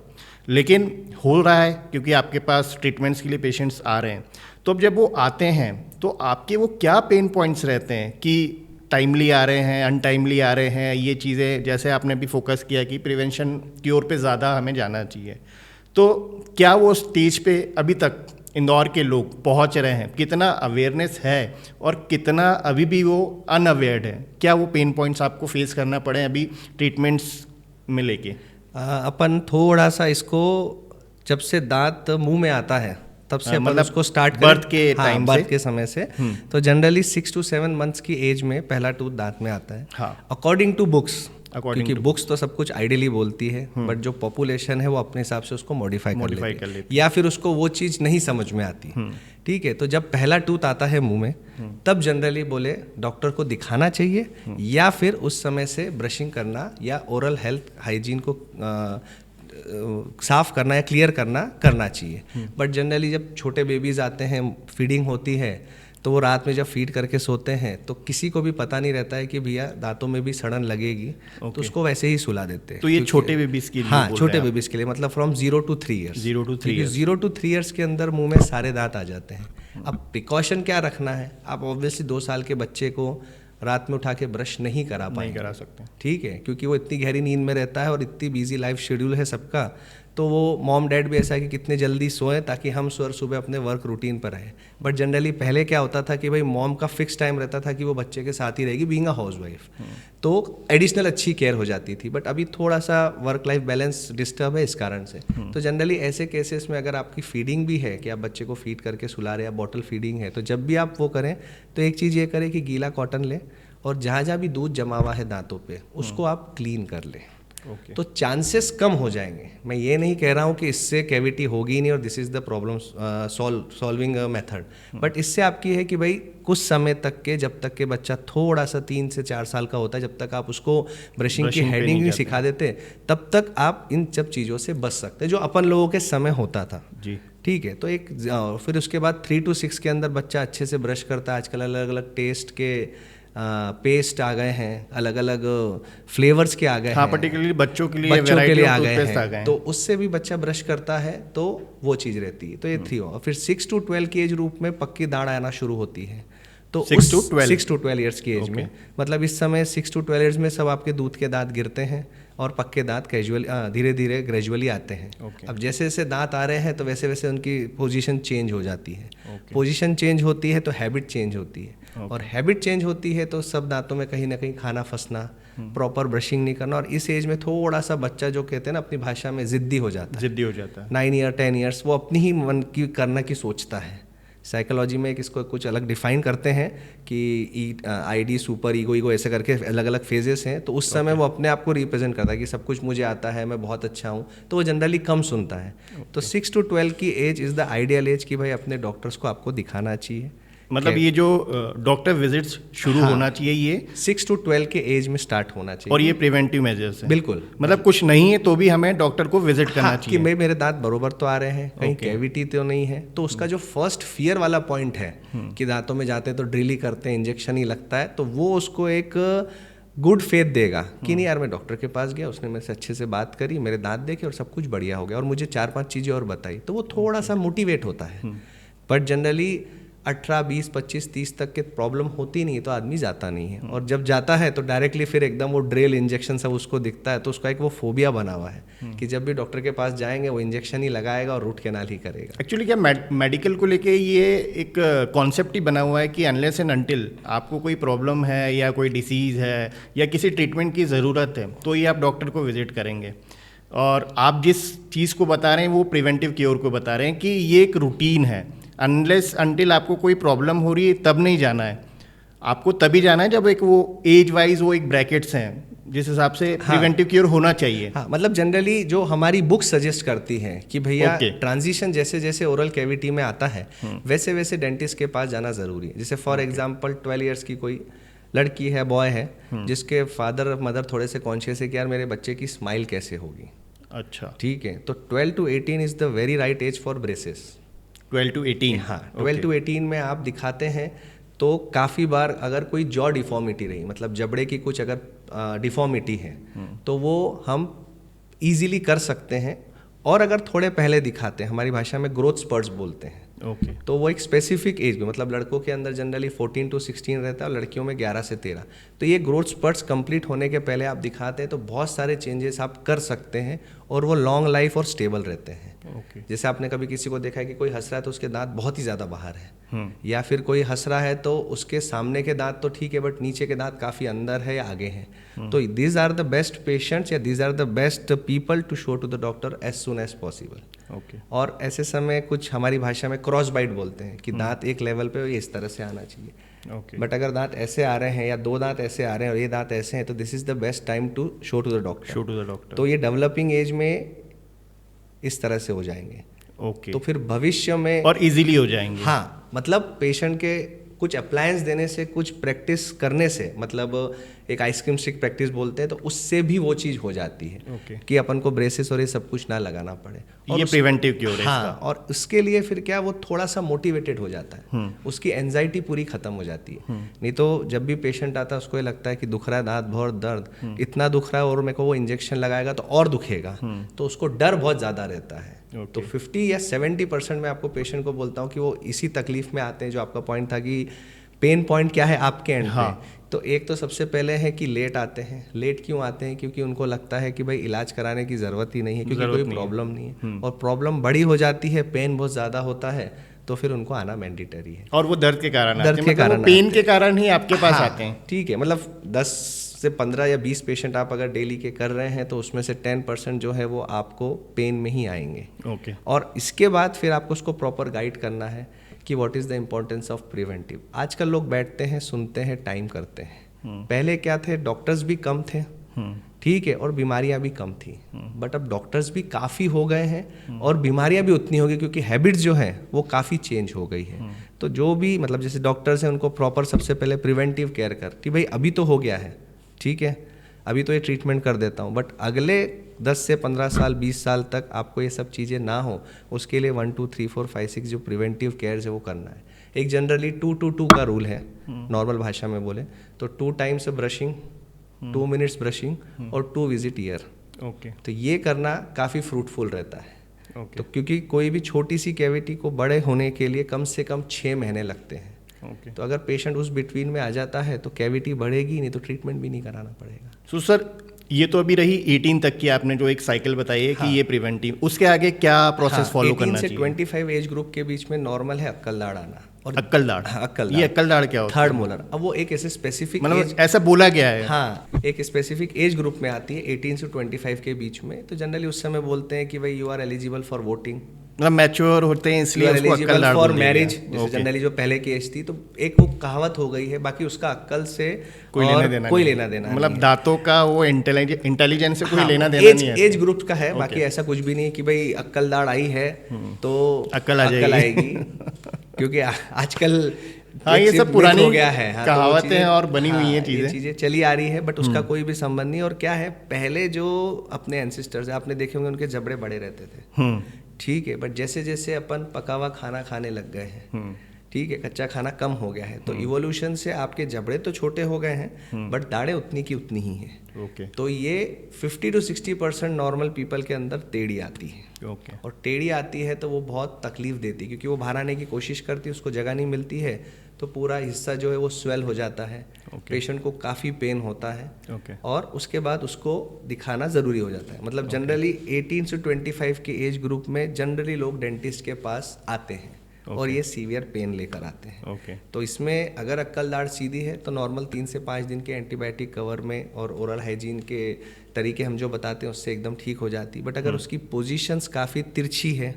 लेकिन हो रहा है क्योंकि आपके पास ट्रीटमेंट्स के लिए पेशेंट्स आ रहे हैं। तो अब जब वो आते हैं तो आपके वो क्या पेन पॉइंट्स रहते हैं कि टाइमली आ रहे हैं, अनटाइमली आ रहे हैं, ये चीज़ें जैसे आपने भी फोकस किया कि प्रिवेंशन की ओर पे ज़्यादा हमें जाना चाहिए, तो क्या वो स्टेज पे अभी तक इंदौर के लोग पहुंच रहे हैं? कितना अवेयरनेस है और कितना अभी भी वो अनअवेयर्ड है? क्या वो पेन पॉइंट्स आपको फेस करना पड़े अभी ट्रीटमेंट्स में लेके? अपन थोड़ा सा इसको, जब से दांत मुंह में आता है तब से अपन उसको स्टार्ट बर्थ के टाइम, बर्थ के समय से, तो जनरली 6 to 7 मंथ्स की एज में पहला टूथ दांत में आता है, अकॉर्डिंग टू बुक्स। क्योंकि बुक्स तो सब कुछ आइडियली बोलती है, बट जो पॉपुलेशन है वो अपने हिसाब से उसको मॉडिफाई कर लेती है, या फिर उसको वो चीज़ नहीं समझ में आती। ठीक है, तो जब पहला टूथ आता है मुंह में, तब जनरली बोले डॉक्टर को दिखाना चाहिए, या फिर उस समय से ब्रशिंग करना या ओरल हेल्थ हाइजीन को साफ करना या क्लियर करना चाहिए। बट जनरली जब छोटे बेबीज आते हैं, फीडिंग होती है, तो वो रात में जब फीड करके सोते हैं तो किसी को भी पता नहीं रहता है कि भैया दांतों में भी सड़न लगेगी, तो उसको वैसे ही सुला देते हैं। तो ये छोटे बेबीज के लिए? हाँ, छोटे बेबीज के लिए, मतलब from 0 to 3 years. 0 to 3 years. 0 to 3 years के अंदर मुंह में सारे दांत आ जाते हैं। अब प्रिकॉशन क्या रखना है? आप ऑब्वियसली 2 साल के बच्चे को रात में उठा के ब्रश नहीं करा सकते, ठीक है, क्योंकि वो इतनी गहरी नींद में रहता है और इतनी बिजी लाइफ शेड्यूल है सबका, तो वो मॉम डैड भी ऐसा है कि कितने जल्दी सोएं ताकि हम सुबह अपने वर्क रूटीन पर रहें। बट जनरली पहले क्या होता था कि भाई मॉम का फिक्स टाइम रहता था कि वो बच्चे के साथ ही रहेगी, बीइंग अ हाउस वाइफ, तो एडिशनल अच्छी केयर हो जाती थी। बट अभी थोड़ा सा वर्क लाइफ बैलेंस डिस्टर्ब है इस कारण से। तो जनरली ऐसे केसेस में अगर आपकी फीडिंग भी है कि आप बच्चे को फीड करके सुला रहे हैं, बॉटल फीडिंग है, तो जब भी आप वो करें तो एक चीज़ ये करें कि गीला कॉटन लें और जहाँ जहाँ भी दूध जमा हुआ है दांतों पे उसको आप क्लीन कर लें। तो चांसेस कम हो जाएंगे। मैं ये नहीं कह रहा हूँ कि इससे कैविटी होगी नहीं और this is the problem solving method, but इससे आपकी है कि भाई कुछ समय तक के, जब तक के बच्चा थोड़ा सा 3 से 4 साल का होता है, जब तक आप उसको ब्रशिंग की हेडिंग नहीं सिखा देते, तब तक आप इन सब चीज़ों से बच सकते हैं जो अपन लोगों के समय होता था जी। ठीक है, तो एक फिर उसके बाद 3 to 6 के अंदर बच्चा अच्छे से ब्रश करता है। आजकल अलग अलग टेस्ट के पेस्ट आ गए हैं, अलग अलग फ्लेवर्स के आ गए हैं, पर्टिकुलरली बच्चों के लिए आ गए हैं, तो उससे भी बच्चा ब्रश करता है, तो वो चीज़ रहती है। तो ये 3 और फिर 6 to 12 की एज रूप में पक्की दाढ़ आना शुरू होती है। तो 6 to 12 ईयर्स की एज में, मतलब इस समय 6 to 12 ईयर्स में सब आपके दूध के दांत गिरते हैं और पक्के दांत कैजुअली धीरे धीरे ग्रेजुअली आते हैं। अब जैसे जैसे दांत आ रहे हैं तो वैसे वैसे उनकी पोजीशन चेंज हो जाती है। पोजीशन चेंज होती है तो हैबिट चेंज होती है, और हैबिट चेंज होती है तो सब दांतों में कहीं ना कहीं खाना फंसना, प्रॉपर ब्रशिंग नहीं करना, और इस एज में थोड़ा सा बच्चा जो कहते हैं ना अपनी भाषा में जिद्दी हो जाता है। 9 ईयर 10 ईयर्स वो अपनी ही मन की करना की सोचता है। साइकोलॉजी में इसको कुछ अलग डिफाइन करते हैं कि आईडी, सुपर ईगो ऐसे करके अलग अलग फेजेस हैं। तो उस समय वो अपने आप को रिप्रेजेंट करता है कि सब कुछ मुझे आता है, मैं बहुत अच्छा हूँ, तो वो जनरली कम सुनता है। तो 6 to 12 की age is the ideal age कि भाई अपने डॉक्टर्स को आपको दिखाना चाहिए। मतलब ये जो डॉक्टर विजिट्स शुरू होना चाहिए ये 6 to 12 के एज में स्टार्ट होना चाहिए, और ये प्रिवेंटिव मेजर्स हैं। बिल्कुल, मतलब कुछ नहीं है तो भी हमें डॉक्टर को विजिट करना चाहिए कि मेरे दांत बरोबर तो आ रहे हैं, कहीं कैविटी तो नहीं है। तो उसका जो फर्स्ट फियर वाला पॉइंट है कि दांतों में जाते हैं तो ड्रिल ही करते हैं, इंजेक्शन ही लगता है, तो वो उसको एक गुड फेथ देगा कि नहीं यार मैं डॉक्टर के पास गया, उसने मेरे से अच्छे से बात करी, मेरे दांत देखे और सब कुछ बढ़िया हो गया, और मुझे 4-5 चीज़ें और बताई, तो वो थोड़ा सा मोटिवेट होता है। बट जनरली 18, 20, 25, 30 तक के प्रॉब्लम होती नहीं है तो आदमी जाता नहीं है, और जब जाता है तो डायरेक्टली फिर एकदम वो ड्रिल इंजेक्शन सब उसको दिखता है, तो उसका एक वो फोबिया बना हुआ है कि जब भी डॉक्टर के पास जाएंगे वो इंजेक्शन ही लगाएगा और रूट कैनाल ही करेगा। एक्चुअली क्या मेडिकल को लेके ये एक कॉन्सेप्ट ही बना हुआ है कि अनलेस एंड अनटिल आपको कोई प्रॉब्लम है या कोई डिसीज़ है या किसी ट्रीटमेंट की ज़रूरत है तो ये आप डॉक्टर को विजिट करेंगे। और आप जिस चीज़ को बता रहे हैं वो प्रिवेंटिव केयर को बता रहे हैं कि ये एक रूटीन है। अनलेस अनटिल आपको कोई प्रॉब्लम हो रही है तब नहीं जाना है, आपको तभी जाना है जब एक वो एज वाइज वो एक ब्रैकेट्स हैं जिस हिसाब से प्रिवेंटिव केयर होना चाहिए। मतलब जनरली जो हमारी बुक सजेस्ट करती है कि भैया ट्रांजिशन जैसे जैसे ओरल कैविटी में आता है वैसे वैसे डेंटिस्ट के पास जाना ज़रूरी है। जैसे फॉर एग्जांपल 12 ईयर्स की कोई लड़की है, बॉय है, जिसके फादर मदर थोड़े से कॉन्शियस है कि यार मेरे बच्चे की स्माइल कैसे होगी। अच्छा, ठीक है, तो 12 to 18 is the very right age for braces. 12 to 18, हाँ, 12 to 18 में आप दिखाते हैं तो काफ़ी बार अगर कोई जॉ डिफॉर्मिटी रही, मतलब जबड़े की कुछ अगर डिफॉर्मिटी है तो वो हम इजीली कर सकते हैं। और अगर थोड़े पहले दिखाते हैं, हमारी भाषा में ग्रोथ स्पर्ट्स बोलते हैं, तो वो एक स्पेसिफिक एज में, मतलब लड़कों के अंदर जनरली 14 to 16 रहता है और लड़कियों में 11 से 13। तो ये ग्रोथ स्पर्ट्स कंप्लीट होने के पहले आप दिखाते हैं तो बहुत सारे चेंजेस आप कर सकते हैं और वो लॉन्ग लाइफ और स्टेबल रहते हैं। जैसे आपने कभी किसी को देखा है कि कोई हंस रहा है तो उसके दांत बहुत ही ज़्यादा बाहर है, या फिर कोई हंस रहा है तो उसके सामने के दांत तो ठीक है बट नीचे के दांत काफ़ी अंदर है या आगे हैं। तो these are the best patients या these are the best people to show to the doctor as soon as possible. और ऐसे समय कुछ हमारी भाषा में क्रॉस बाइट बोलते हैं कि दांत एक लेवल पे इस तरह से आना चाहिए। बट अगर दांत ऐसे आ रहे हैं या 2 दांत ऐसे आ रहे हैं और ये दांत ऐसे हैं तो this is the best time to show to the doctor. तो ये डेवलपिंग एज में इस तरह से हो जाएंगे। तो फिर भविष्य में और इजीली हो जाएंगे। हाँ, मतलब पेशेंट के कुछ अप्लायंस देने से, कुछ प्रैक्टिस करने से, मतलब एक आइसक्रीम स्टिक प्रैक्टिस बोलते हैं, तो उससे भी वो चीज़ हो जाती है कि अपन को ब्रेसेस और ये सब कुछ ना लगाना पड़े। और ये प्रिवेंटिव क्योर है। हाँ, और उसके लिए फिर क्या वो थोड़ा सा मोटिवेटेड हो जाता है, उसकी एंजाइटी पूरी खत्म हो जाती है। नहीं तो जब भी पेशेंट आता है उसको ये लगता है कि दुख रहा है दांत, बहुत दर्द, इतना दुख रहा है और मेरे को वो इंजेक्शन लगाएगा तो और दुखेगा, तो उसको डर बहुत ज़्यादा रहता है। तो 50 या 70% में आपको पेशेंट को बोलता हूँ कि वो इसी तकलीफ में आते हैं, जो आपका पॉइंट था कि पेन पॉइंट क्या है आपके एंड हाँ। पे। तो एक तो सबसे पहले है कि लेट आते हैं। लेट क्यों आते हैं? क्योंकि उनको लगता है कि भाई इलाज कराने की ज़रूरत ही नहीं है, क्योंकि कोई प्रॉब्लम नहीं है, और प्रॉब्लम बड़ी हो जाती है, पेन बहुत ज़्यादा होता है, तो फिर उनको आना मैंडेटरी है। और वो दर्द के कारण दर्द आते हैं, के मतलब वो कारण पेन आते के कारण ही आपके पास हाँ, आते हैं। ठीक है, मतलब 10 से 15 या 20 पेशेंट आप अगर डेली के कर रहे हैं तो उसमें से 10% जो है वो आपको पेन में ही आएंगे। ओके। और इसके बाद फिर आपको उसको प्रॉपर गाइड करना है कि what is the importance of preventive. आजकल लोग बैठते हैं, सुनते हैं, टाइम करते हैं। पहले क्या थे, डॉक्टर्स भी कम थे, ठीक है, और बीमारियां भी कम थी। बट अब डॉक्टर्स भी काफ़ी हो गए हैं और बीमारियां भी उतनी हो गई, क्योंकि हैबिट्स जो है वो काफ़ी चेंज हो गई है। तो जो भी मतलब जैसे डॉक्टर्स हैं उनको प्रॉपर सबसे पहले प्रिवेंटिव केयर कर कि भाई अभी तो हो गया है, ठीक है, अभी तो ये ट्रीटमेंट कर देता हूँ, बट अगले 10 से 15 साल 20 साल तक आपको ये सब चीज़ें ना हो, उसके लिए 1 2 3 4 5 6 जो प्रिवेंटिव केयर है वो करना है। एक जनरली 2-2-2 का रूल है, नॉर्मल भाषा में बोले तो 2 टाइम्स ब्रशिंग, 2 मिनट्स ब्रशिंग और 2 विजिट ईयर। ओके। तो ये करना काफ़ी फ्रूटफुल रहता है। ओके। तो क्योंकि कोई भी छोटी सी कैविटी को बड़े होने के लिए कम से कम 6 महीने लगते हैं। ओके। तो अगर पेशेंट उस बिटवीन में आ जाता है तो कैविटी बढ़ेगी नहीं, तो ट्रीटमेंट भी नहीं कराना पड़ेगा। सो सर, ये तो अभी रही 18 तक की आपने जो एक साइकिल बताई है कि ये प्रिवेंटिव, उसके आगे क्या प्रोसेस फॉलो करना चाहिए? 18 से 25 एज ग्रुप के बीच में नॉर्मल है अक्कल दाढ़ आना। और अक्कल दाढ़? हाँ, अक्कल ये अक्कल दाढ़ क्या होता है? Third molar. अब वो एक ऐसे स्पेसिफिक मतलब ऐसा बोला गया है? हाँ, एक स्पेसिफिक एज ग्रुप में आती है 18 से 25 के बीच में। तो जनरली उस समय बोलते हैं कि भाई you are eligible for voting, मतलब मैच्योर होते हैं इसलिए उसको अक्कल दाढ़ फॉर बोल दिया मैरिज, गया। जैसे ओके। जनरली जो पहले की एज थी। तो एक वो कहावत हो गई है, बाकी उसका अक्कल से कोई लेना देना कोई नहीं। लेना देना मतलब नहीं है। दांतों का वो इंटेलिजेंस से कोई हाँ, लेना देना नहीं है। एज ग्रुप का है, बाकी ऐसा कुछ भी नहीं है कि भाई अक्कल दाढ़ आई है तो अक्कल आ जाएगी। आएगी। क्योंकि आजकल हाँ, ये सब पुरानी हो गया है। हाँ, तो वो कहावतें चीज़ें- और बनी हुई हैं हाँ, चीज़ें। ये चीज़ें चली आ रही है, बट उसका कोई भी संबंध नहीं। और क्या है, पहले जो अपने एंसेस्टर्स आपने देखे होंगे उनके जबड़े बड़े रहते थे, ठीक है, बट जैसे जैसे अपन पका हुआ खाना खाने लग गए हैं, ठीक है, कच्चा खाना कम हो गया है, तो इवोल्यूशन से आपके जबड़े तो छोटे हो गए हैं, बट दाढ़ें उतनी की उतनी ही हैं। ओके। तो ये 50 to 60% नॉर्मल पीपल के अंदर टेढ़ी आती है। ओके। और टेढ़ी आती है तो वो बहुत तकलीफ देती है, क्योंकि वो बाहर आने की कोशिश करती है, उसको जगह नहीं मिलती है, तो पूरा हिस्सा जो है वो स्वेल हो जाता है। पेशेंट को काफ़ी पेन होता है। ओके। और उसके बाद उसको दिखाना ज़रूरी हो जाता है। मतलब जनरली 18 से 25 के एज ग्रुप में जनरली लोग डेंटिस्ट के पास आते हैं और ये सीवियर पेन लेकर आते हैं। ओके। तो इसमें अगर अक्कल दाढ़ सीधी है तो नॉर्मल 3 से 5 दिन के एंटीबायोटिक कवर में और ओरल हाइजीन के तरीके हम जो बताते हैं उससे एकदम ठीक हो जाती। बट अगर उसकी पोजीशंस काफ़ी तिरछी है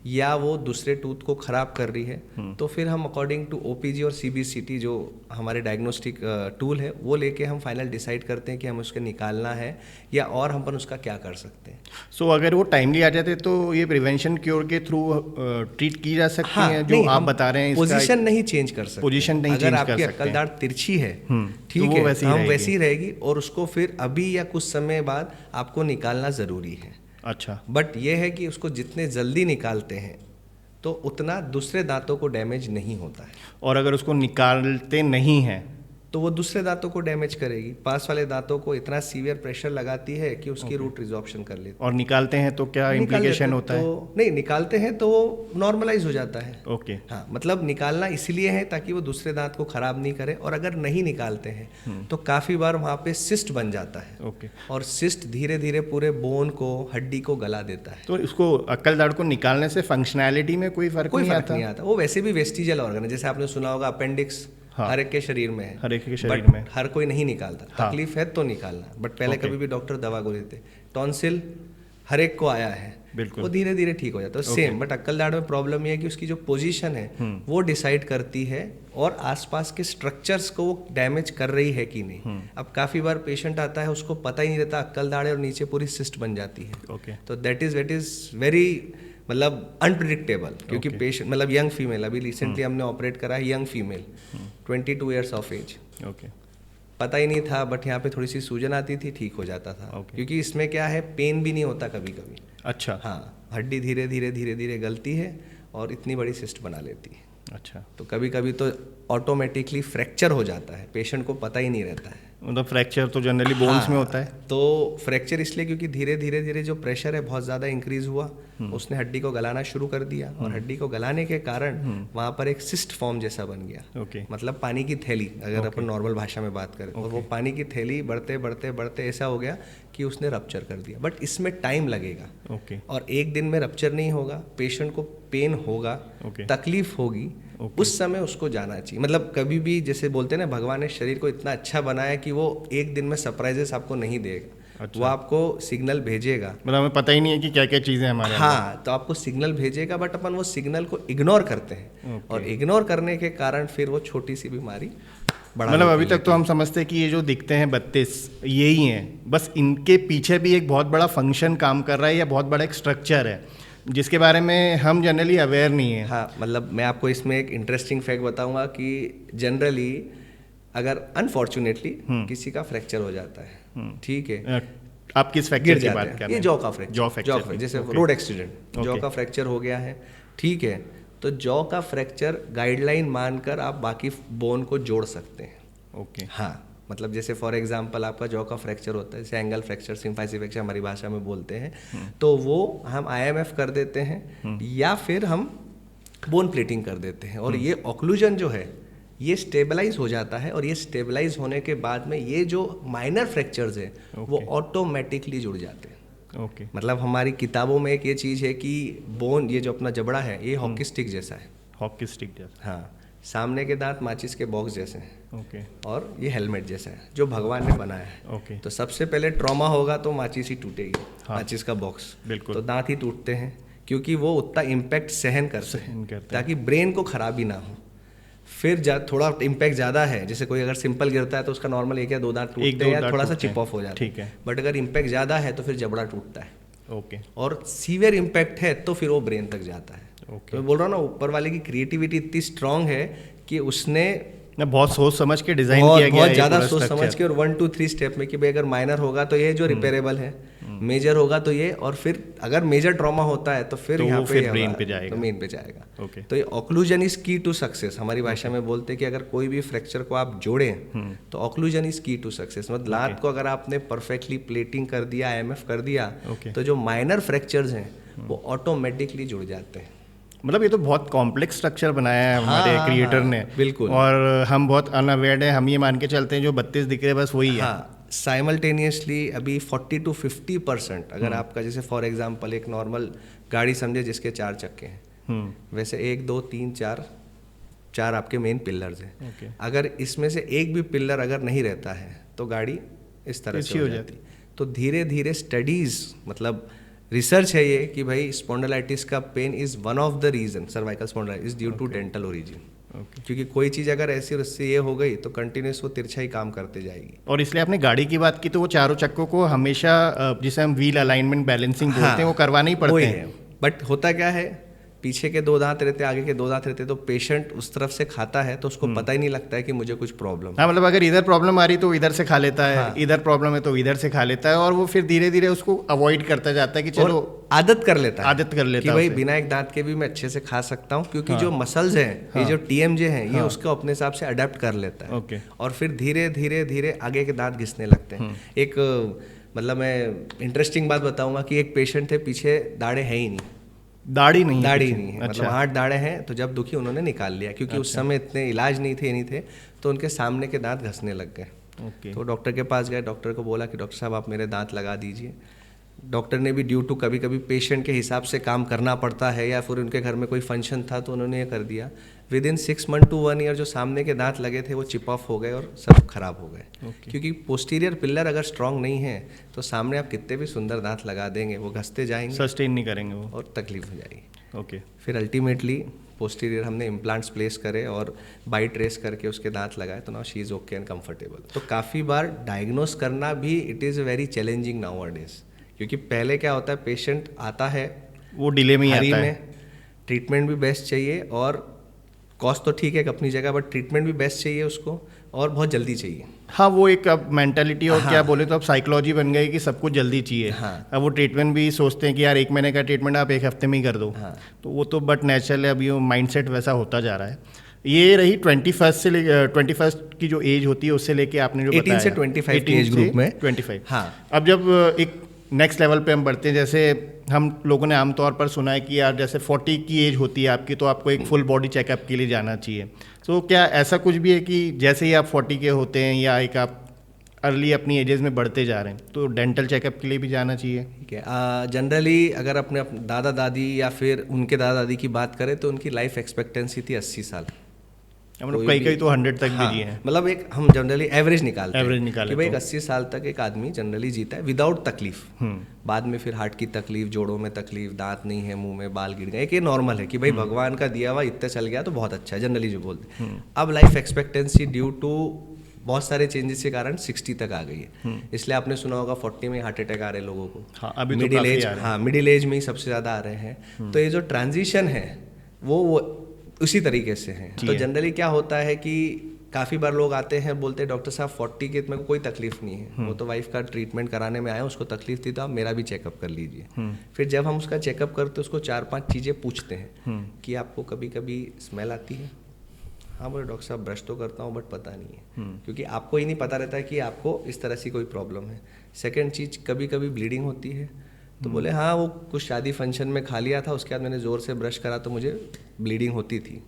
या वो दूसरे टूथ को ख़राब कर रही है, तो फिर हम अकॉर्डिंग टू ओपीजी और सीबीसीटी जो हमारे डायग्नोस्टिक टूल है वो लेके हम फाइनल डिसाइड करते हैं कि हम उसके निकालना है या और हम अपन उसका क्या कर सकते हैं। सो अगर वो टाइमली आ जाते तो ये प्रिवेंशन क्योर के थ्रू ट्रीट की जा सकती हाँ, है जो नहीं, आप हम बता रहे हैं? पोजीशन नहीं चेंज कर सकते। पोजीशन नहीं अगर चेंज कर आपकी सकते अक्कल दाढ़ तिरछी है, तो ठीक वो है, वैसी ही हम रहेगी। वैसी ही रहेगी और उसको फिर अभी या कुछ समय बाद आपको निकालना ज़रूरी है। अच्छा। बट ये है कि उसको जितने जल्दी निकालते हैं तो उतना दूसरे दांतों को डैमेज नहीं होता है। और अगर उसको निकालते नहीं हैं तो वो दूसरे दांतों को डैमेज करेगी। पास वाले दांतों को इतना सीवियर प्रेशर लगाती है कि उसकी रूट रिजॉर्प्शन कर लेती है। और निकालते हैं तो क्या निकाल इम्प्लीकेशन देते होता है? तो नहीं, निकालते हैं तो वो नॉर्मलाइज हो जाता है। ओके। हाँ, मतलब निकालना इसलिए है ताकि वो दूसरे दांत को खराब नहीं करे। और अगर नहीं निकालते हैं तो काफ़ी बार वहाँ पे सिस्ट बन जाता है। ओके। और सिस्ट धीरे धीरे पूरे बोन को, हड्डी को गला देता है। तो इसको अक्कल दाढ़ को निकालने से फंक्शनैलिटी में कोई फर्क नहीं आता? नहीं आता। वो वैसे भी वेस्टिजल ऑर्गन है, जैसे आपने सुना होगा अपेंडिक्स हाँ। हर एक के शरीर में है, हर एक के शरीर But में। हर कोई नहीं निकालता। हाँ। तकलीफ है तो निकालना। बट पहले Okay. कभी भी डॉक्टर दवा गोली देते। टॉन्सिल हर एक को आया है, बिल्कुल। वो धीरे धीरे ठीक हो जाता है सेम। बट अक्कल दाढ़ में प्रॉब्लम ये है कि उसकी जो पोजीशन है वो डिसाइड करती है और आसपास के स्ट्रक्चर्स को वो डैमेज कर रही है कि नहीं। अब काफ़ी बार पेशेंट आता है, उसको पता ही नहीं रहता अक्कल दाढ़ है और नीचे पूरी सिस्ट बन जाती है। ओके। तो दैट इज़ वेरी मतलब अनप्रिडिक्टेबल। क्योंकि पेशेंट मतलब यंग फीमेल, अभी रिसेंटली हमने ऑपरेट करा है young female, 22 years of age. Okay. पता ही नहीं था, बट यहाँ पे थोड़ी सी सूजन आती थी, ठीक हो जाता था। Okay. क्योंकि इसमें क्या है, पेन भी नहीं होता कभी कभी। अच्छा। हाँ, हड्डी धीरे धीरे गलती है और इतनी बड़ी सिस्ट बना लेती है। अच्छा, तो कभी कभी तो ऑटोमेटिकली फ्रैक्चर हो जाता है, पेशेंट को पता ही नहीं रहता है। मतलब फ्रैक्चर तो जनरली बोन्स में होता है। तो फ्रैक्चर इसलिए क्योंकि धीरे धीरे धीरे जो प्रेशर है बहुत ज़्यादा इंक्रीज हुआ, उसने हड्डी को गलाना शुरू कर दिया, और हड्डी को गलाने के कारण वहाँ पर एक सिस्ट फॉर्म जैसा बन गया। ओके, मतलब पानी की थैली, अगर अपन नॉर्मल भाषा में बात करें, और वो पानी की थैली बढ़ते बढ़ते बढ़ते ऐसा हो गया कि उसने रप्चर कर दिया। बट इसमें टाइम लगेगा, ओके, और एक दिन में रप्चर नहीं होगा, पेशेंट को पेन होगा, ओके, तकलीफ होगी, उस समय उसको जाना चाहिए। मतलब कभी भी जैसे बोलते हैं ना, भगवान ने शरीर को इतना अच्छा बनाया कि वो एक दिन में सरप्राइजेस आपको नहीं देगा। अच्छा। वो आपको सिग्नल भेजेगा, मतलब हमें पता ही नहीं है कि क्या क्या चीज़ें हमारे अंदर। हाँ, तो आपको सिग्नल भेजेगा, बट अपन वो सिग्नल को इग्नोर करते हैं, और इग्नोर करने के कारण फिर वो छोटी सी बीमारी बड़ा मतलब अभी तक तो हम समझते हैं कि ये जो दिखते हैं 32 यही हैं, बस इनके पीछे भी एक बहुत बड़ा फंक्शन काम कर रहा है या बहुत बड़ा एक स्ट्रक्चर है जिसके बारे में हम जनरली अवेयर नहीं है। हाँ, मतलब मैं आपको इसमें एक इंटरेस्टिंग फैक्ट बताऊंगा कि जनरली अगर अनफॉर्चुनेटली किसी का फ्रैक्चर हो जाता है, ठीक है, आप किस फ्रैक्चर की बात कर रहे हैं? ये जॉ का फ्रैक्चर, जॉ फ्रैक्चर, जैसे रोड एक्सीडेंट, जॉ का फ्रैक्चर हो गया है, ठीक है, तो जॉ का फ्रैक्चर गाइडलाइन मानकर आप बाकी बोन को जोड़ सकते हैं। ओके, हाँ, मतलब जैसे फॉर एग्जांपल आपका जॉ का फ्रैक्चर होता है, जैसे एंगल फ्रैक्चर, सिम्फाइसी फ्रैक्चर हमारी भाषा में बोलते हैं, तो वो हम IMF कर देते हैं या फिर हम बोन प्लेटिंग कर देते हैं, और ये ऑक्लूजन जो है ये स्टेबलाइज हो जाता है, और ये स्टेबलाइज होने के बाद में ये जो माइनर फ्रैक्चर्स है वो ऑटोमेटिकली जुड़ जाते हैं। ओके, मतलब हमारी किताबों में एक ये चीज़ है कि बोन, ये जो अपना जबड़ा है, ये हॉकी स्टिक जैसा है। हॉकी स्टिक जैसा। हाँ, सामने के दांत माचिस के बॉक्स जैसे हैं, ओके, और ये हेलमेट जैसा है जो भगवान ने बनाया है। ओके, तो सबसे पहले ट्रॉमा होगा तो माचिस ही टूटेगी, हाँ, माचिस का बॉक्स, बिल्कुल, तो दांत ही टूटते हैं, क्योंकि वो उतना इम्पैक्ट सहन करते हैं हैं। ताकि ब्रेन को खराबी ना हो। फिर थोड़ा इम्पैक्ट ज़्यादा है, जैसे कोई अगर सिंपल गिरता है तो उसका नॉर्मल एक या दो दांत टूटते हैं या थोड़ा सा चिप ऑफ हो जाता है, ठीक है, बट अगर इम्पैक्ट ज़्यादा है तो फिर जबड़ा टूटता है, ओके, और सीवियर इम्पैक्ट है तो फिर वो ब्रेन तक जाता है। तो मैं बोल रहा हूँ ना, ऊपर वाले की क्रिएटिविटी इतनी स्ट्रांग है कि उसने बहुत सोच समझ के डिजाइन किया गया है, बहुत ज़्यादा सोच समझ के, और 1 2 3 स्टेप में कि भाई अगर माइनर होगा तो ये जो रिपेयरेबल है, मेजर होगा तो ये, और फिर अगर मेजर ट्रॉमा होता है तो फिर यहाँ पे ब्रेन पे जाएगा, तो मेन पे जाएगा। ओके, तो ये ऑक्लूजन इज की टू सक्सेस, हमारी भाषा में बोलते हैं कि अगर कोई भी फ्रैक्चर को आप जोड़ें तो ऑक्लूजन इज की टू सक्सेस। मतलब लात को अगर आपने परफेक्टली प्लेटिंग कर दिया, IMF कर दिया, तो जो माइनर फ्रैक्चर्स हैं वो ऑटोमेटिकली जुड़ जाते हैं। मतलब ये तो बहुत कॉम्प्लेक्स स्ट्रक्चर बनाया है हमारे क्रिएटर ने, बिल्कुल, और हम बहुत अनअवेयर्ड हैं, हम ये मान के चलते हैं जो 32 दिख रहे हैं बस वही है। हाँ, साइमल्टेनियसली अभी 40 to 50% अगर आपका, जैसे फॉर एग्जांपल एक नॉर्मल गाड़ी समझे जिसके 4 चक्के हैं, वैसे 1 2 3 4 आपके मेन पिलर्स हैं। अगर इसमें से एक भी पिलर अगर नहीं रहता है तो गाड़ी इस तरह से हो जाती। तो धीरे धीरे स्टडीज, मतलब रिसर्च है ये कि भाई स्पॉन्डिलाइटिस का pain is one of the reason, cervical spondylitis is due to dental origin, क्योंकि कोई चीज़ अगर ऐसी और उससे ये हो गई तो कंटिन्यूस वो तिरछा ही काम करते जाएगी। और इसलिए आपने गाड़ी की बात की तो वो चारों चक्कों को हमेशा जिसे हम व्हील अलाइनमेंट बैलेंसिंग बोलते हैं वो करवाना ही पड़ते हैं। बट होता क्या है, पीछे के 2 दांत रहते, आगे के 2 दांत रहते, तो पेशेंट उस तरफ से खाता है तो उसको पता ही नहीं लगता है कि मुझे कुछ प्रॉब्लम। हाँ, मतलब अगर इधर प्रॉब्लम आ रही तो इधर से खा लेता है, इधर प्रॉब्लम है तो इधर से खा लेता है, और वो फिर धीरे धीरे उसको अवॉइड करता जाता है कि चलो आदत कर लेता है, आदत कर लेता कि भाई बिना एक दांत के भी मैं अच्छे से खा सकता हूँ, क्योंकि जो मसल्स हैं, ये जो TMJ हैं, ये उसको अपने हिसाब से अडेप्ट कर लेता है, और फिर धीरे धीरे धीरे आगे के दांत घिसने लगते हैं। एक मतलब मैं इंटरेस्टिंग बात बताऊंगा कि एक पेशेंट थे, पीछे दाढ़े है ही नहीं, दाढ़ी नहीं है, मतलब 8 दाढ़े हैं, तो जब दुखी उन्होंने निकाल लिया, क्योंकि उस समय इतने इलाज नहीं थे, तो उनके सामने के दांत घसने लग गए। तो डॉक्टर के पास गए, डॉक्टर को बोला कि डॉक्टर साहब आप मेरे दांत लगा दीजिए। डॉक्टर ने भी ड्यू टू कभी कभी पेशेंट के हिसाब से काम करना पड़ता है, या फिर उनके घर में कोई फंक्शन था तो उन्होंने ये कर दिया। With in 6 months to 1 year जो सामने के दांत लगे थे वो चिप ऑफ हो गए और सब खराब हो गए। क्योंकि पोस्टीरियर पिलर अगर स्ट्रांग नहीं है तो सामने आप कितने भी सुंदर दांत लगा देंगे, वो घसते जाएंगे, सस्टेन नहीं करेंगे वो, और तकलीफ हो जाएगी। ओके, फिर अल्टीमेटली पोस्टीरियर हमने इम्प्लांट्स प्लेस करे और बाई ट्रेस करके उसके दांत लगाए, तो now she is okay and comfortable. तो काफ़ी बार डायग्नोस करना भी it is very challenging now days, क्योंकि पहले क्या होता है, पेशेंट आता है वो डिले में ही आता है, ट्रीटमेंट भी बेस्ट चाहिए और कॉस्ट तो ठीक है अपनी जगह, बट ट्रीटमेंट भी बेस्ट चाहिए उसको और बहुत जल्दी चाहिए। हाँ, वो एक अब मेंटालिटी और हाँ। क्या बोले तो अब साइकोलॉजी बन गई कि सब कुछ जल्दी चाहिए। हाँ। अब वो ट्रीटमेंट भी सोचते हैं कि यार 1 महीने का ट्रीटमेंट आप 1 हफ्ते में ही कर दो। हाँ। तो वो तो बट नेचुरल है, अभी वो माइंडसेट वैसा होता जा रहा है। ये रही 21 की जो एज होती है उससे लेके आपने जो 18 बताया से 25 के 18 एज ग्रुप से में। 25। हाँ। अब जब एक नेक्स्ट लेवल पे हम बढ़ते हैं, जैसे हम लोगों ने आमतौर पर सुना है कि यार जैसे 40 की एज होती है आपकी तो आपको एक फुल बॉडी चेकअप के लिए जाना चाहिए। तो क्या ऐसा कुछ भी है कि जैसे ही आप 40 के होते हैं या एक आप अर्ली अपनी एजेस में बढ़ते जा रहे हैं तो डेंटल चेकअप के लिए भी जाना चाहिए? ठीक है, जनरली अगर अपने दादा दादी या फिर उनके दादा दादी की बात करें तो उनकी लाइफ एक्सपेक्टेंसी थी 80 साल। मतलब कई तो 100 तक भी जिए हैं। मतलब एक हम जनरली एवरेज निकालते एवरेज हैं निकाले कि भाई तो 80 साल तक एक आदमी जनरली जीता है विदाउट तकलीफ। बाद में फिर हार्ट की तकलीफ, जोड़ों में तकलीफ, दांत नहीं है, मुंह में बाल गिर गए, एक ये नॉर्मल है कि भाई भगवान का दिया हुआ इतना चल गया तो बहुत अच्छा है, जनरली जो बोलते हैं। अब लाइफ एक्सपेक्टेंसी ड्यू टू बहुत सारे चेंजेस के कारण 60 तक आ गई है। इसलिए आपने सुना होगा 40 में हार्ट अटैक आ रहे हैं लोगों को। हाँ, अभी तो मिडिल काफी एज, आ रहे हैं। हाँ मिडिल एज में ही सबसे ज़्यादा आ रहे हैं। तो ये जो ट्रांजिशन है वो उसी तरीके से है। तो जनरली क्या होता है कि काफ़ी बार लोग आते हैं बोलते हैं डॉक्टर साहब 40 के मेरे को कोई तकलीफ नहीं है, वो तो वाइफ का ट्रीटमेंट कराने में आया, उसको तकलीफ थी तो आप मेरा भी चेकअप कर लीजिए। फिर जब हम उसका चेकअप करते उसको 4-5 चीज़ें पूछते हैं कि आपको कभी कभी स्मेल आती है? हाँ बोले डॉक्टर साहब ब्रश तो करता हूँ बट पता नहीं है, क्योंकि आपको ही नहीं पता रहता है कि आपको इस तरह से कोई प्रॉब्लम है। सेकेंड चीज़, कभी कभी ब्लीडिंग होती है? तो बोले हाँ वो कुछ शादी फंक्शन में खा लिया था, उसके बाद मैंने ज़ोर से ब्रश करा तो मुझे ब्लीडिंग होती थी।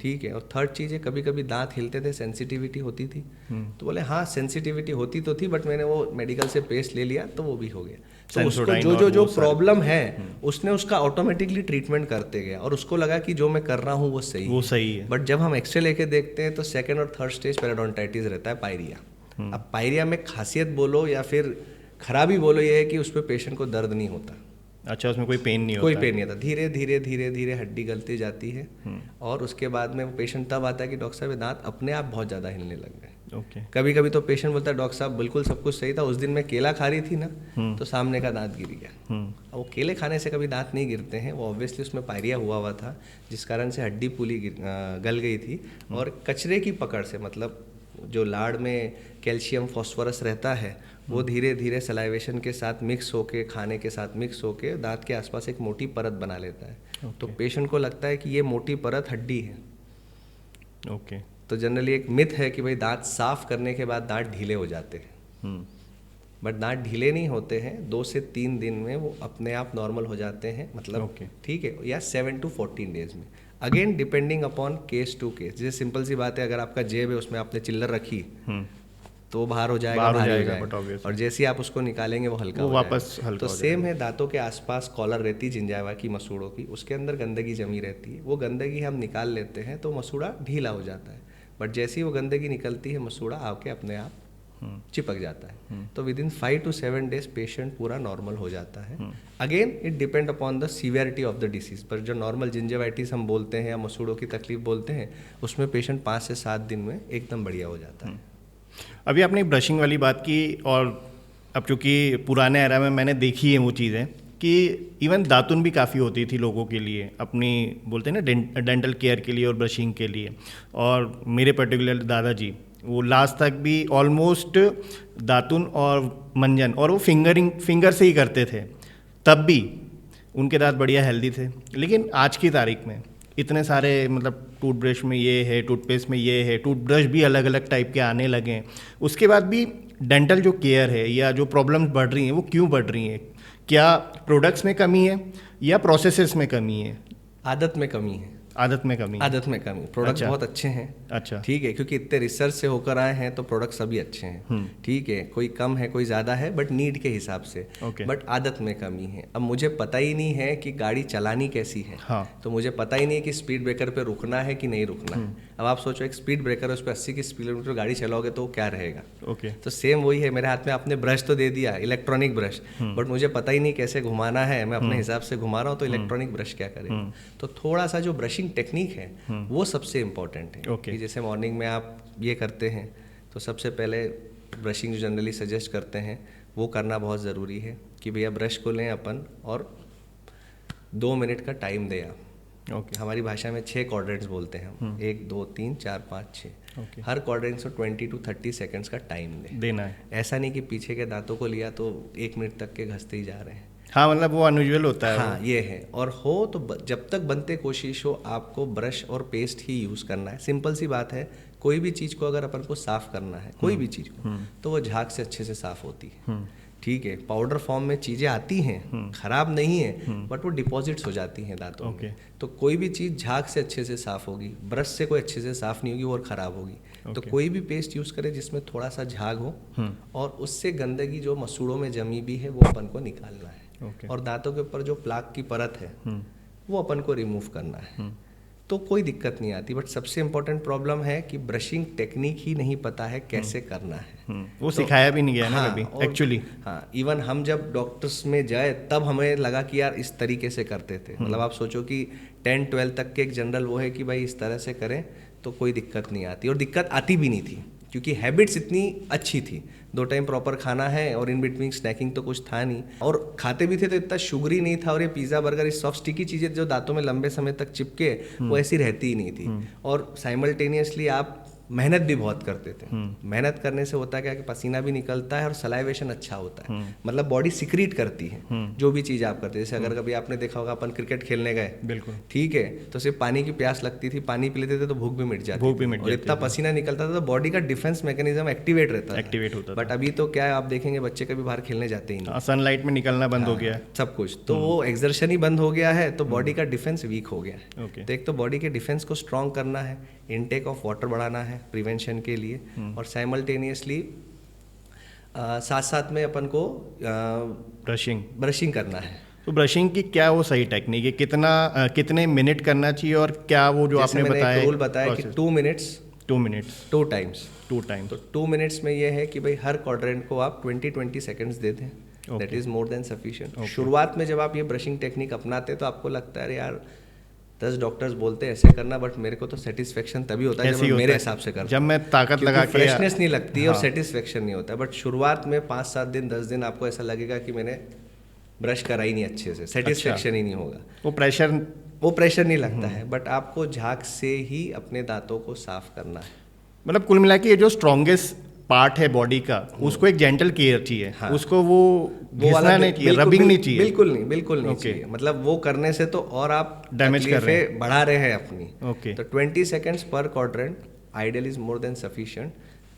ठीक है। और थर्ड चीज़ है, कभी कभी दांत हिलते थे, सेंसिटिविटी होती थी? तो बोले हाँ सेंसिटिविटी होती तो थी बट मैंने वो मेडिकल से पेस्ट ले लिया तो वो भी हो गया। तो उसको जो प्रॉब्लम है उसने उसका ऑटोमेटिकली ट्रीटमेंट करते गया और उसको लगा कि जो मैं कर रहा हूँ वो सही है। बट जब हम एक्सरे लेके देखते हैं तो सेकेंड और थर्ड स्टेज पेरिडोंटाइटिस रहता है, पायरिया। अब पायरिया में खासियत बोलो या फिर खराबी बोलो ये है कि उस पर पेशेंट को दर्द नहीं होता। अच्छा, उसमें कोई पेन नहीं होता? कोई पेन नहीं आता, धीरे धीरे धीरे धीरे हड्डी गलती जाती है और उसके बाद में वो पेशेंट तब आता है कि डॉक्टर साहब ये दांत अपने आप बहुत ज़्यादा हिलने लग गए। ओके। कभी कभी तो पेशेंट बोलता है डॉक्टर साहब बिल्कुल सब कुछ सही था, उस दिन मैं केला खा रही थी ना तो सामने का दांत गिर गया। अब वो केले खाने से कभी दांत नहीं गिरते हैं, वो ऑब्वियसली उसमें पायरिया हुआ था जिस कारण से हड्डी पूरी गल गई थी। और कचरे की पकड़ से, मतलब जो लाड़ में कैल्शियम फॉस्फोरस रहता है वो धीरे धीरे सलाइवेशन के साथ मिक्स होके, खाने के साथ मिक्स होके दांत के आसपास एक मोटी परत बना लेता है। तो पेशेंट को लगता है कि ये मोटी परत हड्डी है। ओके। तो जनरली एक मिथ है कि भाई दांत साफ करने के बाद दांत ढीले हो जाते हैं, बट दांत ढीले नहीं होते हैं। 2 से 3 दिन में वो अपने आप नॉर्मल हो जाते हैं, मतलब ठीक है, या 7 to 14 डेज में। Again depending upon case to case. जैसे सिंपल सी बात है, अगर आपका जेब है उसमें आपने चिल्लर रखी तो वो बाहर हो जाएगा, और जैसे ही आप उसको निकालेंगे वो हल्का हो वापस जाएगा। तो सेम है, दांतों के आसपास कॉलर रहती है जिंजावा की, मसूड़ों की, उसके अंदर गंदगी जमी रहती है। वो गंदगी हम निकाल लेते हैं तो मसूड़ा ढीला हो जाता है, बट जैसे ही वो गंदगी निकलती है मसूड़ा आके अपने आप चिपक जाता है। तो with in 5 to 7 days patient पूरा नॉर्मल हो जाता है। Again it depend upon the severity of the disease. पर जो नॉर्मल जिंजेवाइटिस हम बोलते हैं या मसूड़ों की तकलीफ बोलते हैं, उसमें पेशेंट 5 से 7 दिन में एकदम बढ़िया हो जाता है। अभी आपने ब्रशिंग वाली बात की, और अब चूँकि पुराने एरा में मैंने देखी है वो चीज़ें कि इवन दातुन भी काफ़ी होती थी लोगों के लिए, अपनी बोलते हैं ना डेंटल केयर के लिए और ब्रशिंग के लिए। और मेरे पर्टिकुलर दादाजी वो लास्ट तक भी ऑलमोस्ट दातुन और मंजन और वो फिंगर से ही करते थे, तब भी उनके दांत बढ़िया हेल्दी थे। लेकिन आज की तारीख में इतने सारे, मतलब टूथब्रश में ये है, टूथपेस्ट में ये है, टूथब्रश भी अलग अलग टाइप के आने लगे हैं, उसके बाद भी डेंटल जो केयर है या जो प्रॉब्लम्स बढ़ रही हैं वो क्यों बढ़ रही हैं? क्या प्रोडक्ट्स में कमी है या प्रोसेसेस में कमी है? आदत में कमी है। आदत में कमी। प्रोडक्ट बहुत अच्छे हैं। अच्छा, ठीक है, क्योंकि इतने रिसर्च से होकर आए हैं तो प्रोडक्ट सभी अच्छे हैं। ठीक है, कोई कम है कोई ज़्यादा है, बट नीड के हिसाब से। बट आदत में कमी है। अब मुझे पता ही नहीं है कि गाड़ी चलानी कैसी है। तो मुझे पता ही नहीं है कि स्पीड ब्रेकर पे रुकना है कि नहीं रुकना है। अब आप सोचो एक स्पीड ब्रेकर है, उस पर 80 की स्पीड पर गाड़ी चलाओगे तो क्या रहेगा? तो सेम वही है, मेरे हाथ में आपने ब्रश तो दे दिया, इलेक्ट्रॉनिक ब्रश, बट मुझे पता ही नहीं कैसे घुमाना है, मैं अपने हिसाब से घुमा रहा हूँ, तो इलेक्ट्रॉनिक ब्रश क्या करेगा? तो थोड़ा सा जो ब्रशिंग टेक्निक है वो सबसे इम्पोर्टेंट है। कि जैसे मॉर्निंग में आप ये करते हैं तो सबसे पहले ब्रशिंग जो जनरली सजेस्ट करते हैं वो करना बहुत ज़रूरी है कि भैया ब्रश को लें अपन और 2 मिनट का टाइम दें आप। ओके हमारी भाषा में 6 क्वाड्रेंट्स बोलते हैं हम, 1 2 3 4 5 6। ओके। हर क्वाड्रेंट से 20 to 30 सेकंड्स का टाइम देना है। ऐसा नहीं कि पीछे के दांतों को लिया तो 1 मिनट तक के घसते ही जा रहे हैं। हाँ, मतलब वो अनयूजुअल होता है। हाँ ये है। और हो तो जब तक बनते कोशिश हो आपको ब्रश और पेस्ट ही यूज़ करना है। सिंपल सी बात है, कोई भी चीज़ को अगर अपन को साफ़ करना है, कोई भी चीज़ को, तो वो झाग से अच्छे से साफ़ होती है। ठीक है, पाउडर फॉर्म में चीज़ें आती हैं, खराब नहीं है, बट वो डिपॉजिट्स हो जाती हैं दांतों में। तो कोई भी चीज़ झाग से अच्छे से साफ़ होगी, ब्रश से कोई अच्छे से साफ़ नहीं होगी और ख़राब होगी। तो कोई भी पेस्ट यूज़ करे जिसमें थोड़ा सा झाग हो और उससे गंदगी जो मसूड़ों में जमी भी है वो अपन को निकालना है। और दांतों के ऊपर जो प्लाक की परत है वो अपन को रिमूव करना है, तो कोई दिक्कत नहीं आती। बट सबसे इम्पोर्टेंट प्रॉब्लम है कि ब्रशिंग टेक्निक ही नहीं पता है कैसे करना है। वो सिखाया भी नहीं गया ना हाँ, कभी एक्चुअली। हाँ, इवन हम जब डॉक्टर्स में जाए तब हमें लगा कि यार इस तरीके से करते थे। मतलब आप सोचो कि 10-12 तक के एक जनरल वो है कि भाई इस तरह से करें तो कोई दिक्कत नहीं आती, और दिक्कत आती भी नहीं थी क्योंकि हैबिट्स इतनी अच्छी थी। 2 टाइम प्रॉपर खाना है और इन बिटवीन स्नैकिंग तो कुछ था नहीं, और खाते भी थे तो इतना शुगरी नहीं था। और ये पिज़्ज़ा बर्गर, इस सॉफ्ट स्टिकी चीज़ें जो दांतों में लंबे समय तक चिपके वो ऐसी रहती ही नहीं थी। और साइमल्टेनियसली आप मेहनत भी बहुत करते थे। मेहनत करने से होता क्या कि पसीना भी निकलता है और सलाइवेशन अच्छा होता है, मतलब बॉडी सिक्रीट करती है जो भी चीज़ आप करते हैं। जैसे अगर कभी आपने देखा होगा अपन क्रिकेट खेलने गए, बिल्कुल ठीक है, तो सिर्फ पानी की प्यास लगती थी, पानी पी लेते थे तो भूख भी मिट जाती थी, और इतना पसीना निकलता था तो बॉडी का डिफेंस मैकेनिज्म एक्टिवेट होता। बट अभी तो क्या है, आप देखेंगे बच्चे कभी बाहर खेलने जाते ही नहीं, सनलाइट में निकलना बंद हो गया सब कुछ, तो वो एक्सर्शन ही बंद हो गया है, तो बॉडी का डिफेंस वीक हो गया है। तो एक तो बॉडी के डिफेंस को स्ट्रॉन्ग करना है, इनटेक ऑफ वाटर बढ़ाना है प्रिवेंशन के लिए, और साइमल्टेनियसली साथ साथ में अपन को ब्रशिंग करना है। तो ब्रशिंग की क्या वो सही टेक्निक है, कितने मिनट करना चाहिए, और क्या वो जो आपने बताया रूल बताया कि 2 मिनट्स 2 टाइम्स। तो 2 मिनट्स में ये है कि भाई हर क्वाड्रेंट को आप 20 सेकंड्स दे दें, that is more than sufficient. शुरुआत में जब आप ये ब्रशिंग टेक्निक अपनाते हैं तो आपको लगता है यार 10 डॉक्टर्स बोलते हैं ऐसे करना, बट मेरे को तो सेटिस्फेक्शन तभी होता है जब मैं मेरे हिसाब से करता हूं, जब मैं ताकत लगा के, फ्रेशनेस नहीं लगती है और सेटिस्फेक्शन नहीं होता। बट शुरुआत में 5-7 दिन 10 दिन आपको ऐसा लगेगा कि मैंने ब्रश करा ही नहीं अच्छे से, सेटिस्फेक्शन ही नहीं होगा, वो प्रेशर नहीं लगता है। बट आपको झाग से ही अपने दांतों को साफ करना है। मतलब कुल मिला के ये जो स्ट्रॉन्गेस्ट पार्ट है बॉडी का, उसको एक जेंटल केयर चाहिए। हाँ। उसको वो घिसना नहीं चाहिए, रबिंग नहीं चाहिए, बिल्कुल नहीं चाहिए। मतलब वो करने से तो और आप डैमेज कर रहे हैं, बढ़ा रहे हैं अपनी। ओके। तो 20 सेकंड्स पर quadrant ideal is more than sufficient,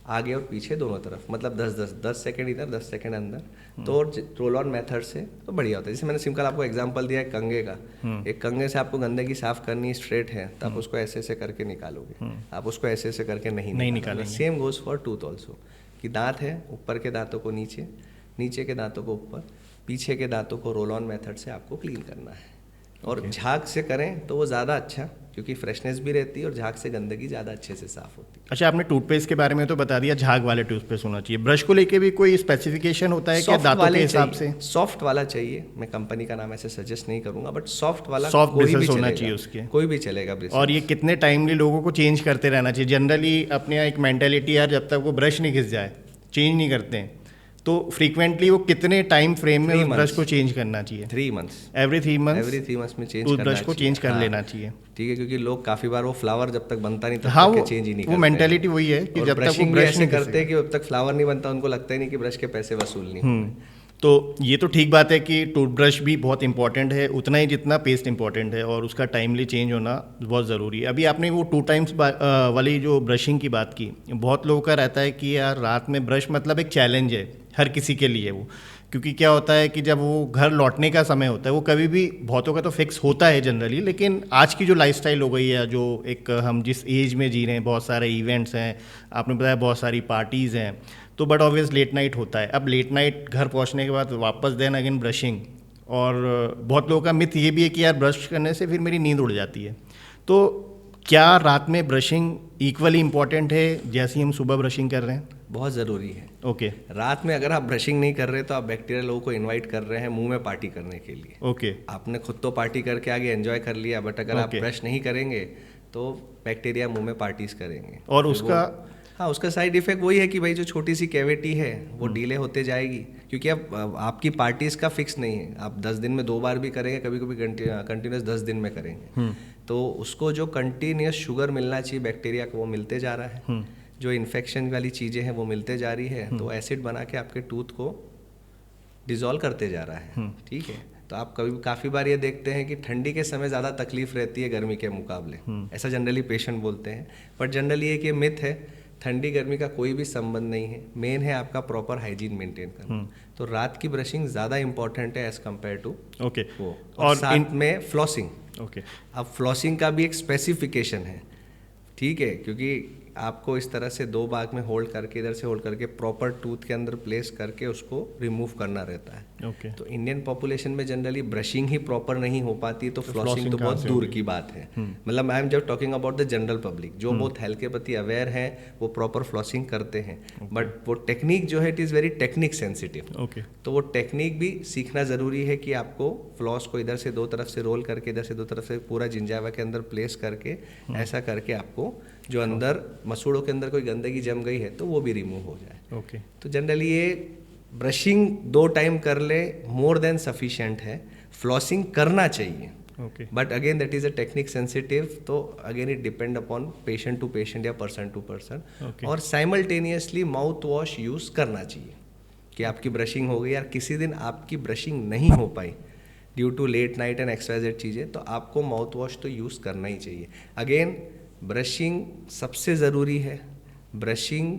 आगे और पीछे दोनों तरफ, मतलब 10 सेकंड इधर 10 सेकंड अंदर। तो रोल ऑन मेथड से तो बढ़िया होता है। जैसे मैंने सिंपल आपको एग्जांपल दिया है कंघे का, एक कंघे से आपको गंदगी साफ करनी स्ट्रेट है तो आप उसको ऐसे ऐसे करके निकालोगे, आप उसको ऐसे ऐसे करके नहीं निकालोगे। Same goes for tooth also, कि दांत है, ऊपर के दांतों को नीचे, नीचे के दांतों को ऊपर, पीछे के दांतों को रोल ऑन मेथड से आपको क्लीन करना है। और झाग से करें तो वो ज़्यादा अच्छा, क्योंकि फ्रेशनेस भी रहती है और झाग से गंदगी ज़्यादा अच्छे से साफ होती है। अच्छा, आपने टूथपेस्ट के बारे में तो बता दिया, झाग वाले टूथपेस्ट होना चाहिए। ब्रश को लेके भी कोई स्पेसिफिकेशन होता है क्या दांतों के हिसाब से? सॉफ्ट वाला चाहिए, मैं कंपनी का नाम ऐसे सजेस्ट नहीं करूंगा, बट सॉफ्ट वाला ब्रिसल्स होना चाहिए उसके, कोई भी चलेगा। और ये कितने टाइमली लोगों को चेंज करते रहना चाहिए? जनरली अपने यहाँ एक मेंटेलिटी है, जब तक वो ब्रश नहीं घिस जाए चेंज नहीं करते हैं, तो फ्रीक्वेंटली वो कितने टाइम फ्रेम में उस ब्रश को चेंज करना चाहिए? 3 मंथ्स, एवरी 3 मंथ्स में चेंज करना, ब्रश को चेंज कर लेना चाहिए। ठीक है, क्योंकि लोग काफी बार वो फ्लावर जब तक बनता नहीं तब हाँ, तक चेंज ही नहीं करते। वो मेंटेलिटी वही है कि जब तक वो ब्रश नहीं करते कि जब तक फ्लावर नहीं बनता उनको लगता ही नहीं कि ब्रश के पैसे वसूल नहीं। तो ये तो ठीक बात है कि टूथब्रश भी बहुत इंपॉर्टेंट है, उतना ही जितना पेस्ट इंपॉर्टेंट है, और उसका टाइमली चेंज होना बहुत ज़रूरी है। अभी आपने वो 2 टाइम्स वाली जो ब्रशिंग की बात की, बहुत लोगों का रहता है कि यार रात में ब्रश मतलब एक चैलेंज है हर किसी के लिए वो, क्योंकि क्या होता है कि जब वो घर लौटने का समय होता है, वो कभी भी, बहुतों का तो फिक्स होता है जनरली, लेकिन आज की जो लाइफस्टाइल हो गई है, जो एक हम जिस एज में जी रहे हैं, बहुत सारे इवेंट्स हैं, आपने बताया बहुत सारी पार्टीज़ हैं, तो बट ऑब्वियस लेट नाइट होता है। अब लेट नाइट घर पहुंचने के बाद वापस देन अगेन ब्रशिंग, और बहुत लोगों का मिथ ये भी है कि यार ब्रश करने से फिर मेरी नींद उड़ जाती है। तो क्या रात में ब्रशिंग इक्वली इम्पॉर्टेंट है जैसे हम सुबह ब्रशिंग कर रहे हैं? बहुत ज़रूरी है। ओके। रात में अगर आप ब्रशिंग नहीं कर रहे तो आप बैक्टीरिया लोगों को इनवाइट कर रहे हैं मुंह में पार्टी करने के लिए। ओके। आपने खुद तो पार्टी करके आगे एंजॉय कर लिया, बट अगर आप ब्रश नहीं करेंगे तो बैक्टीरिया मुंह में पार्टीज करेंगे। और उसका हाँ, उसका साइड इफेक्ट वही है कि भाई जो छोटी सी कैविटी है वो डिले होते जाएगी, क्योंकि अब आपकी पार्टी इसका फिक्स नहीं है, आप 10 दिन में 2 बार भी करेंगे, कभी कभी कंटिन्यूस 10 दिन में करेंगे, तो उसको जो कंटिन्यूस शुगर मिलना चाहिए बैक्टीरिया को वो मिलते जा रहा है, जो इन्फेक्शन वाली चीज़ें हैं वो मिलते जा रही है, तो एसिड बना के आपके टूथ को डिजॉल्व करते जा रहा है। ठीक है, तो आप कभी काफ़ी बार ये देखते हैं कि ठंडी के समय ज़्यादा तकलीफ रहती है गर्मी के मुकाबले, ऐसा जनरली पेशेंट बोलते हैं, बट जनरली ये कि मिथ है, ठंडी गर्मी का कोई भी संबंध नहीं है, मेन है आपका प्रॉपर हाइजीन मेंटेन करना। तो रात की ब्रशिंग ज़्यादा इंपॉर्टेंट है एज कम्पेयर टू ओके वो, और साथ में फ्लॉसिंग। ओके, अब फ्लॉसिंग का भी एक स्पेसिफिकेशन है, ठीक है, क्योंकि आपको इस तरह से 2 भाग में होल्ड करके, इधर से होल्ड करके प्रॉपर टूथ के अंदर प्लेस करके उसको रिमूव करना रहता है। ओके, तो इंडियन पॉपुलेशन में जनरली ब्रशिंग ही प्रॉपर नहीं हो पाती, तो फ्लॉसिंग तो बहुत दूर की बात है। मतलब I am just talking about the general public, जो बहुत हेल्थ के प्रति अवेयर हैं वो प्रॉपर फ्लॉसिंग करते हैं, बट वो टेक्निक जो है it is very technique sensitive. Okay, तो वो टेक्निक भी सीखना ज़रूरी है कि आपको फ्लॉस को इधर से 2 तरफ से रोल करके, इधर से 2 तरफ से पूरा जिंजावा के अंदर प्लेस करके, ऐसा करके आपको जो अंदर मसूड़ों के अंदर कोई गंदगी जम गई है तो वो भी रिमूव हो जाए। ओके, तो जनरली ये ब्रशिंग 2 टाइम कर ले मोर देन सफिशिएंट है, फ्लॉसिंग करना चाहिए, okay, but again that is a technique sensitive, तो again it depend upon patient to patient या पर्सन टू पर्सन। Okay. और साइमल्टेनियसली माउथ वॉश यूज़ करना चाहिए कि आपकी ब्रशिंग हो गई, यार किसी दिन आपकी ब्रशिंग नहीं हो पाई due to late night and XYZ चीज़ें, तो आपको माउथ वॉश तो यूज़ करना ही चाहिए। अगेन ब्रशिंग सबसे ज़रूरी है, ब्रशिंग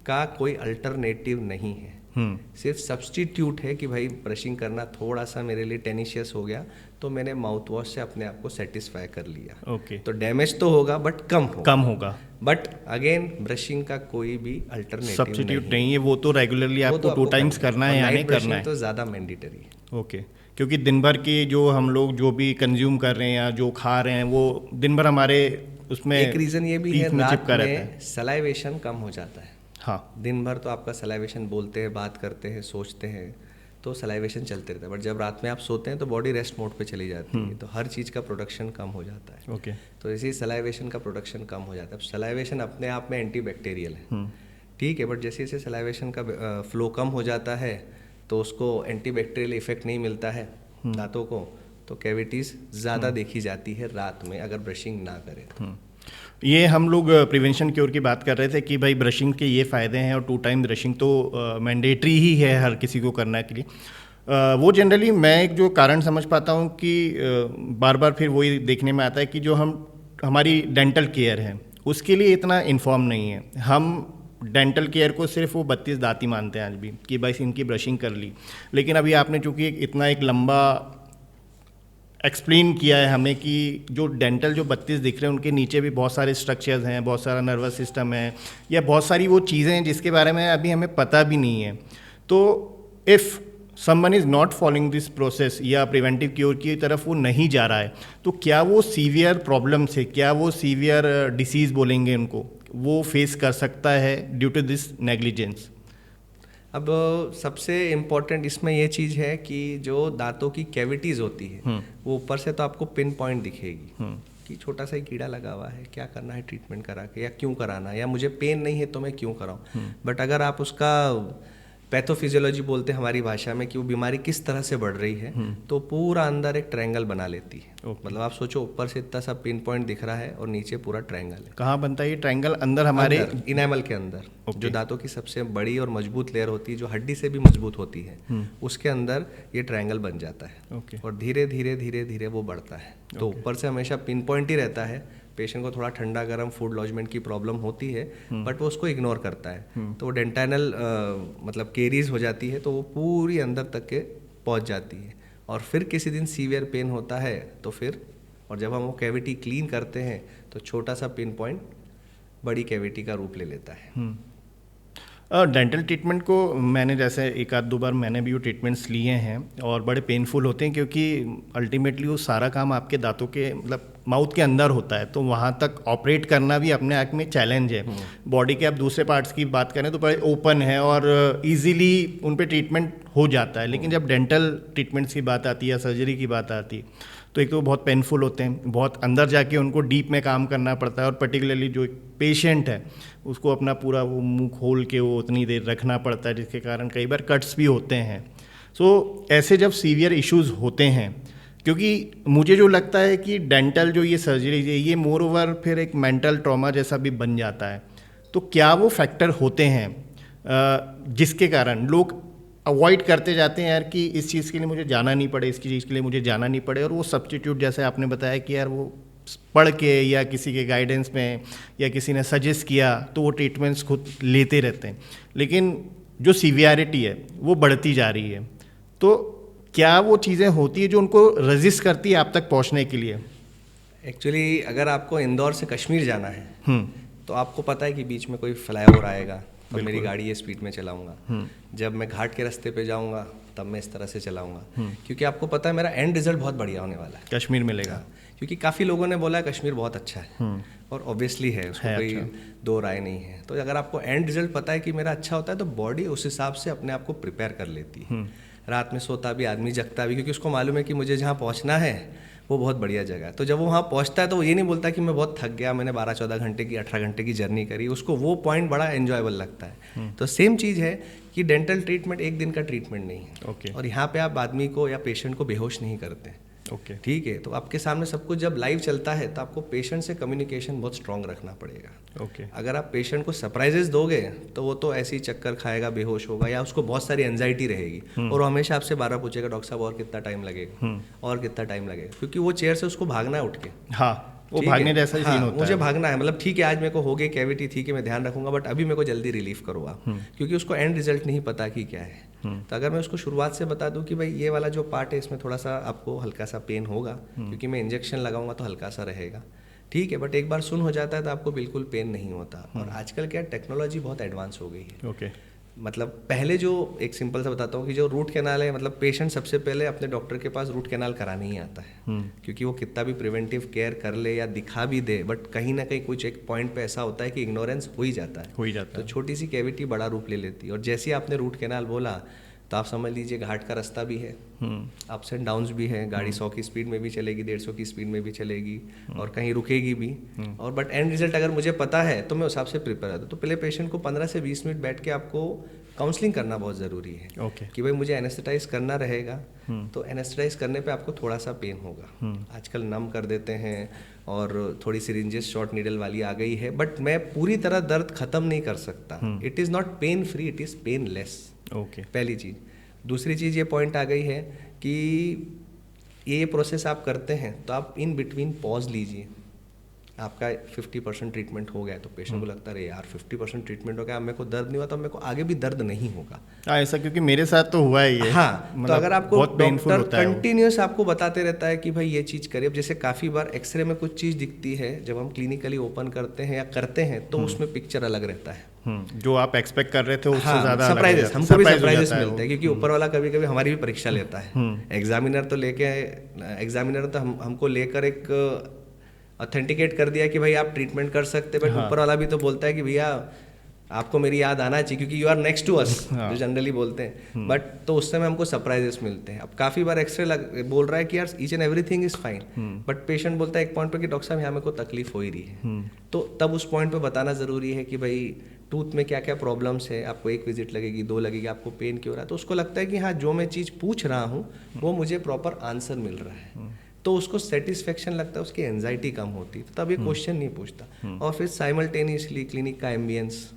का कोई अल्टरनेटिव नहीं है, सिर्फ सब्सटीट्यूट है कि भाई ब्रशिंग करना थोड़ा सा मेरे लिए टेनिशियस हो गया तो मैंने माउथ वॉश से अपने आप को सेटिस्फाई कर लिया। ओके, तो डैमेज तो होगा बट कम होगा, बट अगेन ब्रशिंग का कोई भी अल्टरनेटिव सब्स्टिट्यूट नहीं है, वो तो रेगुलरली आपको 2 टाइम्स करना है या नहीं करना है। तो ज़्यादा मैंडेटरी है। ओके, क्योंकि दिन भर की जो हम लोग जो भी कंज्यूम कर रहे हैं या जो खा रहे हैं वो दिन भर हमारे उसमें एक रीज़न ये भी है, teeth में रात चिपका रहता में सलाइवेशन कम हो जाता है। हाँ, दिन भर तो आपका सलाइवेशन, बोलते हैं, बात करते हैं, सोचते हैं, तो सलाइवेशन चलते रहता है, बट जब रात में आप सोते हैं तो बॉडी रेस्ट मोड पे चली जाती है, तो हर चीज़ का प्रोडक्शन कम हो जाता है। ओके, तो इसी सलाइवेशन का प्रोडक्शन कम हो जाता है। अब सलाइवेशन अपने आप में एंटीबैक्टीरियल है, ठीक है, बट जैसे जैसे सलाइवेशन का फ्लो कम हो जाता है तो उसको एंटीबैक्टीरियल इफेक्ट नहीं मिलता है दांतों को, तो कैविटीज़ ज़्यादा देखी जाती है रात में अगर ब्रशिंग ना करें तो। ये हम लोग प्रिवेंशन क्योर की बात कर रहे थे कि भाई ब्रशिंग के ये फ़ायदे हैं और 2 टाइम ब्रशिंग तो मैंडेटरी ही है हर किसी को करना के लिए। वो जनरली मैं एक जो कारण समझ पाता हूँ कि बार बार फिर वही देखने में आता है कि जो हमारी डेंटल केयर है उसके लिए इतना इन्फॉर्म नहीं है। हम डेंटल केयर को सिर्फ वो 32 दांत ही मानते हैं आज भी कि भाई इनकी ब्रशिंग कर ली, लेकिन अभी आपने चूँकि इतना एक लंबा एक्सप्लेन किया है हमें कि जो डेंटल जो 32 दिख रहे हैं उनके नीचे भी बहुत सारे स्ट्रक्चर्स हैं, बहुत सारा नर्वस सिस्टम है या बहुत सारी वो चीज़ें हैं जिसके बारे में अभी हमें पता भी नहीं है। तो if someone is not following this process या प्रिवेंटिव क्योर की तरफ वो नहीं जा रहा है तो क्या वो सीवियर प्रॉब्लम से, क्या वो सीवियर डिसीज़ बोलेंगे उनको, वो फेस कर सकता है ड्यू टू दिस नेग्लिजेंस? अब सबसे इम्पोर्टेंट इसमें ये चीज़ है कि जो दांतों की कैविटीज़ होती है वो ऊपर से तो आपको पिन पॉइंट दिखेगी कि छोटा सा ही कीड़ा लगा हुआ है, क्या करना है ट्रीटमेंट करा के, या क्यों कराना है, या मुझे पेन नहीं है तो मैं क्यों कराऊँ। बट अगर आप उसका पैथोफिजियोलॉजी बोलते हैं हमारी भाषा में कि वो बीमारी किस तरह से बढ़ रही है, तो पूरा अंदर एक ट्रायंगल बना लेती है। मतलब आप सोचो ऊपर से इतना सा पिन पॉइंट दिख रहा है और नीचे पूरा ट्रायंगल है। कहाँ बनता है ये ट्रायंगल? अंदर हमारे इनेमल के अंदर, जो दांतों की सबसे बड़ी और मजबूत लेयर होती है, जो हड्डी से भी मजबूत होती है, उसके अंदर ये ट्रायंगल बन जाता है। और धीरे धीरे धीरे धीरे वो बढ़ता है। तो ऊपर से हमेशा पिन पॉइंट ही रहता है। पेशेंट को थोड़ा ठंडा गर्म फूड लॉजमेंट की प्रॉब्लम होती है बट वो उसको इग्नोर करता है, तो वो डेंटाइनल मतलब केरीज हो जाती है, तो वो पूरी अंदर तक के पहुंच जाती है। और फिर किसी दिन सीवियर पेन होता है तो फिर, और जब हम वो कैविटी क्लीन करते हैं तो छोटा सा पिन पॉइंट बड़ी कैविटी का रूप ले लेता है। डेंटल ट्रीटमेंट को मैंने जैसे 1-2 बार मैंने भी वो ट्रीटमेंट्स लिए हैं और बड़े पेनफुल होते हैं क्योंकि अल्टीमेटली वो सारा काम आपके दांतों के मतलब माउथ के अंदर होता है, तो वहाँ तक ऑपरेट करना भी अपने आप में चैलेंज है। बॉडी के आप दूसरे पार्ट्स की बात करें तो बड़े ओपन है और इजीली उन पे ट्रीटमेंट हो जाता है, लेकिन जब डेंटल ट्रीटमेंट्स की बात आती है या सर्जरी की बात आती है तो एक तो बहुत पेनफुल होते हैं, बहुत अंदर जाके उनको डीप में काम करना पड़ता है, और पर्टिकुलरली जो एक पेशेंट है उसको अपना पूरा वो मुंह खोल के वो उतनी देर रखना पड़ता है, जिसके कारण कई बार कट्स भी होते हैं। सो ऐसे जब सीवियर इश्यूज होते हैं, क्योंकि मुझे जो लगता है कि डेंटल जो ये सर्जरी है ये मोर ओवर फिर एक मेंटल ट्रॉमा जैसा भी बन जाता है, तो क्या वो फैक्टर होते हैं जिसके कारण लोग अवॉइड करते जाते हैं यार कि इस चीज़ के लिए मुझे जाना नहीं पड़े, इसकी चीज़ के लिए मुझे जाना नहीं पड़े, और वो सब्स्टिट्यूट जैसे आपने बताया कि यार वो पढ़ के या किसी के गाइडेंस में या किसी ने सजेस्ट किया तो वो ट्रीटमेंट्स खुद लेते रहते हैं, लेकिन जो सीवियरिटी है वो बढ़ती जा रही है। तो क्या वो चीज़ें होती है जो उनको रजिस्ट करती है आप तक पहुंचने के लिए? एक्चुअली अगर आपको इंदौर से कश्मीर जाना है तो आपको पता है कि बीच में कोई फ्लाईओवर आएगा, तब मेरी गाड़ी ये स्पीड में चलाऊंगा। जब मैं घाट के रास्ते पे जाऊंगा तब मैं इस तरह से चलाऊंगा, क्योंकि आपको पता है मेरा एंड रिजल्ट बहुत बढ़िया होने वाला है। कश्मीर मिलेगा, क्योंकि काफ़ी लोगों ने बोला है कश्मीर बहुत अच्छा है, और ऑब्वियसली है, उसको कोई दो राय नहीं है। तो अगर आपको एंड रिजल्ट पता है कि मेरा अच्छा होता है तो बॉडी उस हिसाब से अपने आप को प्रिपेयर कर लेती है। रात में सोता भी आदमी, जगता भी, क्योंकि उसको मालूम है कि मुझे जहाँ पहुँचना है वो बहुत बढ़िया जगह है। तो जब वो वहाँ पहुँचता है तो वो ये नहीं बोलता कि मैं बहुत थक गया, मैंने 12-14 घंटे की 18 घंटे की जर्नी करी, उसको वो पॉइंट बड़ा एन्जॉयबल लगता है। तो सेम चीज़ है कि डेंटल ट्रीटमेंट एक दिन का ट्रीटमेंट नहीं है, और यहाँ पे आप आदमी को या पेशेंट को बेहोश नहीं करते। ठीक है, तो आपके सामने सब कुछ जब लाइव चलता है तो आपको पेशेंट से कम्युनिकेशन बहुत स्ट्रांग रखना पड़ेगा। अगर आप पेशेंट को सरप्राइजेस दोगे तो वो तो ऐसे ही चक्कर खाएगा, बेहोश होगा, या उसको बहुत सारी एंजाइटी रहेगी, और वो हमेशा आपसे 12 पूछेगा डॉक्टर साहब और कितना टाइम लगेगा, और कितना टाइम लगेगा, क्योंकि वो चेयर से उसको भागना है उठ के। हाँ, वो भागने जैसा ही सीन होता है। मुझे भागना है, मतलब ठीक है आज मेरे को हो गई कैविटी, ठीक है मैं ध्यान रखूंगा, बट अभी मेरे को जल्दी रिलीफ करो आप, क्योंकि उसको एंड रिजल्ट नहीं पता कि क्या है। तो अगर मैं उसको शुरुआत से बता दूं कि भाई ये वाला जो पार्ट है इसमें थोड़ा सा आपको हल्का सा पेन होगा, क्योंकि मैं इंजेक्शन लगाऊंगा तो हल्का सा रहेगा, ठीक है, बट एक बार सुन हो जाता है तो आपको बिल्कुल पेन नहीं होता। और आजकल क्या टेक्नोलॉजी बहुत एडवांस हो गई है। मतलब पहले जो एक सिंपल सा बताता हूँ कि जो रूट कैनाल है, मतलब पेशेंट सबसे पहले अपने डॉक्टर के पास रूट कैनाल कराने ही आता है, क्योंकि वो कितना भी प्रिवेंटिव केयर कर ले या दिखा भी दे, बट कहीं ना कहीं कुछ एक पॉइंट पे ऐसा होता है कि इग्नोरेंस हो ही जाता है, तो छोटी सी कैविटी बड़ा रूप ले लेती है। और जैसे ही आपने रूट कैनाल बोला तो आप समझ लीजिए घाट का रास्ता भी है, अप्स एंड डाउन्स भी है, गाड़ी 100 की स्पीड में भी चलेगी, 150 की स्पीड में भी चलेगी, और कहीं रुकेगी भी, और बट एंड रिजल्ट अगर मुझे पता है तो मैं उस हिसाब से प्रिपेयर रहता हूँ। तो पहले पेशेंट को 15 से 20 मिनट बैठ के आपको काउंसलिंग करना बहुत ज़रूरी है, कि भाई मुझे एनेस्थेटाइज करना रहेगा, तो एनेस्थेटाइज करने पे आपको थोड़ा सा पेन होगा। आजकल नम कर देते हैं और थोड़ी सिरिंजेस शॉर्ट नीडल वाली आ गई है, बट मैं पूरी तरह दर्द खत्म नहीं कर सकता। It is not pain free, it is painless. पहली चीज़। दूसरी चीज़ ये पॉइंट आ गई है कि ये प्रोसेस आप करते हैं तो आप इन बिटवीन पॉज लीजिए। आपका 50% ट्रीटमेंट हो गया है तो पेशेंट को लगता है यार 50% ट्रीटमेंट हो गया, अब मेरे को दर्द नहीं हुआ तो मेरे को आगे भी दर्द नहीं होगा। ऐसा क्योंकि मेरे साथ तो हुआ है ये। हाँ, तो अगर आपको डॉक्टर कंटिन्यूस आपको बताते रहता है कि भाई ये चीज़ करिए, अब जैसे काफ़ी बार एक्सरे में कुछ चीज़ दिखती है, जब हम क्लिनिकली ओपन करते हैं या करते हैं तो उसमें पिक्चर अलग रहता है, जो आप एक्सपेक्ट कर रहे थे उससे ज़्यादा सरप्राइजेस, हमको भी सरप्राइजेस मिलते हैं, क्योंकि ऊपर वाला कभी कभी हमारी भी परीक्षा लेता है। एग्जामिनर तो हमको लेकर एक ऑथेंटिकेट कर दिया कि भाई आप ट्रीटमेंट कर सकते, बट ऊपर वाला भी तो बोलता है कि भैया आपको मेरी याद आना चाहिए, क्योंकि you are next to us, जो जनरली बोलते हैं। बट तो उस समय हमको सरप्राइजेस मिलते हैं। अब काफ़ी बार एक्सरे बोल रहा है कि यार each and everything is fine, but patient बोलता है एक पॉइंट पे कि डॉक्टर साहब यहाँ मेरे को तकलीफ हो ही रही है, तो तब उस पॉइंट पे बताना ज़रूरी है कि भाई टूथ में क्या क्या प्रॉब्लम्स है, आपको 1 विजिट लगेगी, 2 लगेगी, आपको पेन क्यों हो रहा है, तो उसको लगता है कि हाँ जो मैं चीज़ पूछ रहा हूँ वो मुझे प्रॉपर आंसर मिल रहा है, तो उसको सेटिस्फेक्शन लगता है, उसकी एंजाइटी कम होती है, तो तब ये क्वेश्चन नहीं पूछता। और फिर साइमल्टेनियसली क्लिनिक का एम्बियंस,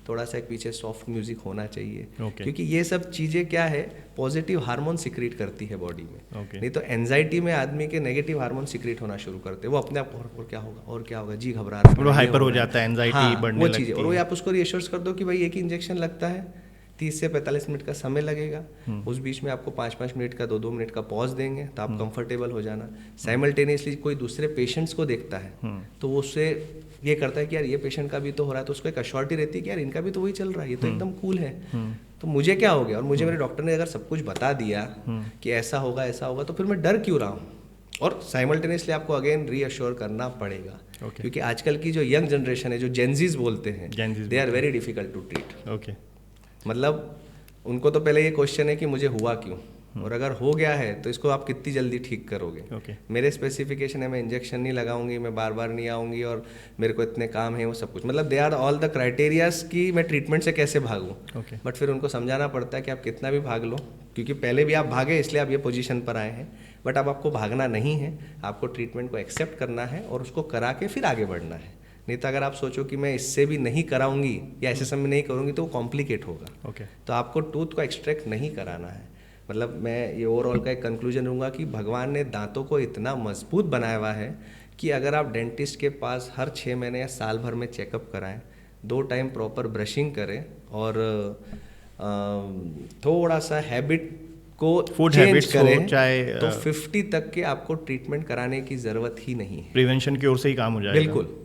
थोड़ा सा एक पीछे सॉफ्ट म्यूजिक होना चाहिए, क्योंकि ये सब चीज़ें क्या है पॉजिटिव हार्मोन सिक्रीट करती है बॉडी में। नहीं तो एंजाइटी में आदमी के नेगेटिव हार्मोन सिक्रीट होना शुरू करते हैं, वो अपने आप और क्या होगा और क्या होगा, जी घबरा रहा है, हाइपर हो जाता है, एंजाइटी बढ़ने लगती है। और वो आप उसको रिएश्योर कर दो कि भाई एक इंजेक्शन लगता है, 30 से 45 मिनट का समय लगेगा, उस बीच में आपको 5-5 मिनट का 2-2 मिनट का पॉज देंगे तो आप कंफर्टेबल हो जाना। साइमल्टेनियसली कोई दूसरे पेशेंट्स को देखता है तो वो उससे ये करता है कि यार ये पेशेंट का भी तो हो रहा है, तो उसको एक अश्योरिटी रहती है कि यार इनका भी तो वही चल रहा है, ये तो एकदम कूल है, तो मुझे क्या हो गया। और मुझे मेरे डॉक्टर ने अगर सब कुछ बता दिया कि ऐसा होगा तो फिर मैं डर क्यों रहा हूँ। और साइमल्टेनियसली आपको अगेन रीअश्योर करना पड़ेगा, क्योंकि आजकल की जो यंग जनरेशन है, जो जेनजीज बोलते हैं, they are very difficult to treat. मतलब उनको तो पहले ये क्वेश्चन है कि मुझे हुआ क्यों, और अगर हो गया है तो इसको आप कितनी जल्दी ठीक करोगे। ओके। मेरे स्पेसिफिकेशन है, मैं इंजेक्शन नहीं लगाऊंगी, मैं बार बार नहीं आऊंगी, और मेरे को इतने काम है, वो सब कुछ, मतलब they are all the criterias कि मैं ट्रीटमेंट से कैसे भागूं। ओके। बट फिर उनको समझाना पड़ता है कि आप कितना भी भाग लो, क्योंकि पहले भी आप भागे इसलिए आप ये पोजीशन पर आए हैं, बट अब आपको भागना नहीं है, आपको ट्रीटमेंट को एक्सेप्ट करना है और उसको करा के फिर आगे बढ़ना है। नहीं तो अगर आप सोचो कि मैं इससे भी नहीं कराऊंगी या ऐसे समय नहीं करूंगी तो वो कॉम्प्लिकेट होगा। ओके। तो आपको टूथ को एक्सट्रैक्ट नहीं कराना है। मतलब मैं ये ओवरऑल का एक कंक्लूजन दूंगा कि भगवान ने दांतों को इतना मजबूत बनाया हुआ है कि अगर आप डेंटिस्ट के पास हर 6 महीने या साल भर में चेकअप कराएं, 2 टाइम प्रॉपर ब्रशिंग करें और थोड़ा सा हैबिट को फूड चेंज हैबिट्स करें, चाहे तो 50 तक के आपको ट्रीटमेंट कराने की ज़रूरत ही नहीं है। प्रिवेंशन की ओर से ही काम हो जाएगा। बिल्कुल,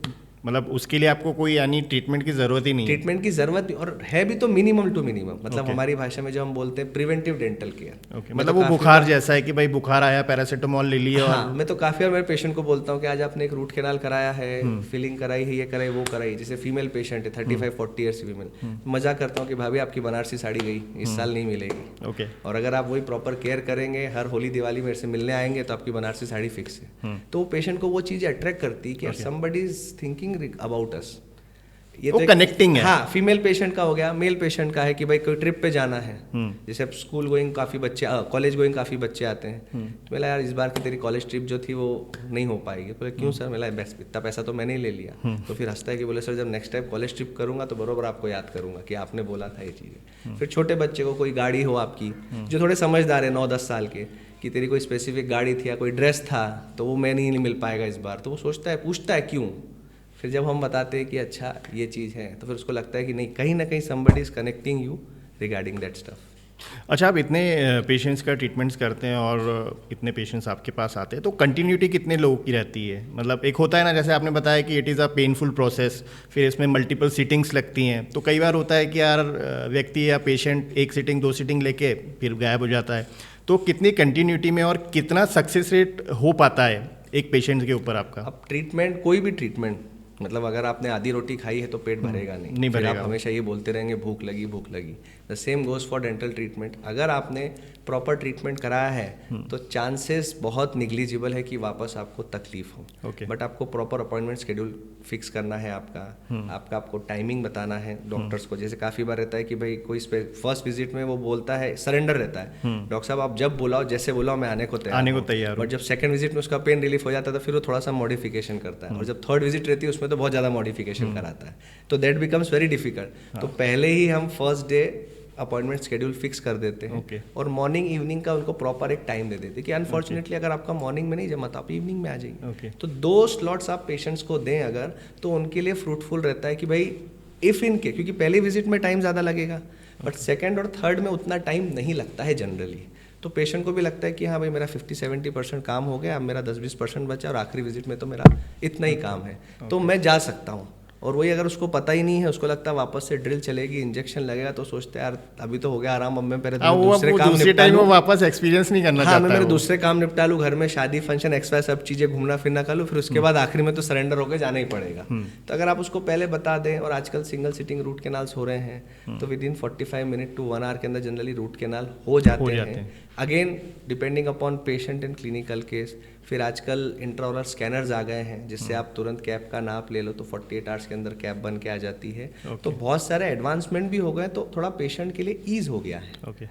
मतलब उसके लिए आपको कोई यानी ट्रीटमेंट की ज़रूरत ही नहीं है। ट्रीटमेंट की ज़रूरत नहीं, और है भी तो मिनिमम टू मिनिमम, मतलब Okay. हमारी भाषा में जो हम बोलते हैं प्रिवेंटिव डेंटल केयर। ओके। मतलब वो बुखार जैसा है कि भाई बुखार आया, पैरासीटामोल ले लिया। हाँ, मैं तो काफ़ी बार मेरे पेशेंट को बोलता हूँ कि आज आपने एक रूट कैनाल कराया है, फिलिंग कराई है, ये कराई वो कराई। जैसे फीमेल पेशेंट है 35-40 ईयर्स फीमेल, मजाक करता हूँ कि भाभी आपकी बनारसी साड़ी गई, इस साल नहीं मिलेगी। ओके। और अगर आप वही प्रॉपर केयर करेंगे, हर होली दिवाली मेरे से मिलने आएंगे तो आपकी बनारसी साड़ी फिक्स है। तो वो पेशेंट को वो चीज़ अट्रैक्ट करती है कि somebody is thinking about us. ये वो तो कनेक्टिंग है। हाँ, फीमेल पेशेंट का हो गया। मेल पेशेंट का है कि भाई कोई ट्रिप पे जाना है, जैसे अब स्कूल गोइंग काफ़ी बच्चे, कॉलेज गोइंग काफ़ी बच्चे आते हैं, तो बोला यार इस बार की तेरी कॉलेज ट्रिप जो थी वो नहीं हो पाएगी। बोले क्यों सर? बोला बस इतना पैसा तो मैंने ही ले लिया। तो फिर हंसता है कि बोले सर जब नेक्स्ट टाइम कॉलेज ट्रिप करूंगा तो बरोबर आपको याद करूंगा कि आपने बोला था ये चीज़ें। फिर छोटे बच्चे को कोई गाड़ी हो आपकी, जो थोड़े समझदार है 9-10 साल के, कि तेरी कोई स्पेसिफिक गाड़ी थी या कोई ड्रेस था तो वो मैं नहीं मिल पाएगा इस बार, तो वो सोचता है, पूछता है क्यों। फिर जब हम बताते हैं कि अच्छा ये चीज़ है, तो फिर उसको लगता है कि नहीं, कहीं ना कहीं somebody is connecting you regarding that stuff। अच्छा, आप इतने पेशेंट्स का ट्रीटमेंट्स करते हैं और इतने पेशेंट्स आपके पास आते हैं, तो कंटिन्यूटी कितने लोगों की रहती है? मतलब एक होता है ना, जैसे आपने बताया कि it is a painful process, फिर इसमें मल्टीपल सीटिंग्स लगती हैं, तो कई बार होता है कि यार व्यक्ति या पेशेंट 1 सीटिंग 2 सीटिंग लेके फिर गायब हो जाता है, तो कितनी कंटिन्यूटी में और कितना सक्सेस रेट हो पाता है एक पेशेंट के ऊपर आपका? अब ट्रीटमेंट, कोई भी ट्रीटमेंट, मतलब अगर आपने आधी रोटी खाई है तो पेट भरेगा नहीं फिर भरेगा। आप हमेशा ये बोलते रहेंगे भूख लगी भूख लगी। The same goes for dental treatment. अगर आपने प्रॉपर ट्रीटमेंट कराया है तो चांसेस बहुत निग्लिजिबल है कि वापस आपको तकलीफ हो। Okay. बट आपको प्रॉपर अपॉइंटमेंट शेड्यूल फिक्स करना है आपको टाइमिंग बताना है डॉक्टर्स को। जैसे काफ़ी बार रहता है कि भाई कोई फर्स्ट विजिट में वो बोलता है, सरेंडर रहता है, डॉक्टर साहब आप जब बुलाओ, जैसे बुलाओ, मैं आने को तैयार हूं। बट जब सेकंड विजिट में उसका पेन रिलीफ हो जाता है तो फिर वो थोड़ा सा मॉडिफिकेशन करता है, और जब थर्ड विजिट रहती है उसमें तो बहुत ज़्यादा मॉडिफिकेशन कराता है, तो दैट बिकम्स वेरी डिफिकल्ट। तो पहले ही हम first day appointment schedule fix कर देते हैं। Okay. और मॉर्निंग इवनिंग का उनको प्रॉपर एक टाइम दे देते हैं कि अनफॉर्चुनेटली अगर आपका मॉर्निंग में नहीं जमा तो आप इवनिंग में आ जाइए। Okay. तो 2 स्लॉट्स आप पेशेंट्स को दें अगर, तो उनके लिए फ्रूटफुल रहता है कि भाई इफ़ इनके, क्योंकि पहली विजिट में टाइम ज़्यादा लगेगा, बट सेकेंड और थर्ड में उतना टाइम नहीं लगता है जनरली। तो पेशेंट को भी लगता है कि हाँ भाई मेरा 50-70% काम हो गया, अब मेरा 10-20% बचा और आखिरी विजिट में तो मेरा इतना ही काम है, तो मैं जा सकता हूँ। और वही अगर उसको पता ही नहीं है, उसको लगता है वापस से ड्रिल चलेगी, इंजेक्शन लगेगा, तो सोचते हैं यार अभी तो हो गया आराम, अब मैं पहले दूसरे काम निपटा लूं, वापस एक्सपीरियंस नहीं करना हाँ, चाहता मैं मेरे है दूसरे काम निपटा लूँ, घर में शादी फंक्शन एक्सट्रा सब चीज़ें घूमना फिरना कर लूँ, फिर उसके बाद आखिरी में तो सरेंडर होकर जाना ही पड़ेगा। तो अगर आप उसको पहले बता दें, और आजकल सिंगल सिटिंग रूट कैनाल्स हो रहे हैं, तो within 45 minute to 1 hour के अंदर जनरली रूट कैनाल हो जाते हैं। Again depending upon patient and clinical case. फिर आजकल इंट्राओरल स्कैनर्स आ गए हैं जिससे आप तुरंत कैप का नाप ले लो तो 48 आवर्स के अंदर कैप बन के आ जाती है। तो बहुत सारे एडवांसमेंट भी हो गए, तो थोड़ा पेशेंट के लिए ईज हो गया है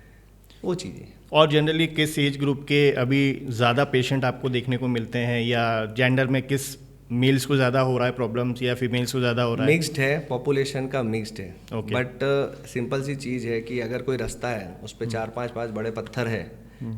वो चीज़ें। और जनरली किस एज ग्रुप के अभी ज़्यादा पेशेंट आपको देखने को मिलते हैं, या जेंडर में किस मेल्स को ज़्यादा हो रहा है प्रॉब्लम्स या फीमेल्स को ज़्यादा हो रहा है? मिक्स्ड है, पॉपुलेशन का मिक्स्ड है। बट सिंपल सी चीज़ है कि अगर कोई रास्ता है उस पर 4-5 बड़े पत्थर है,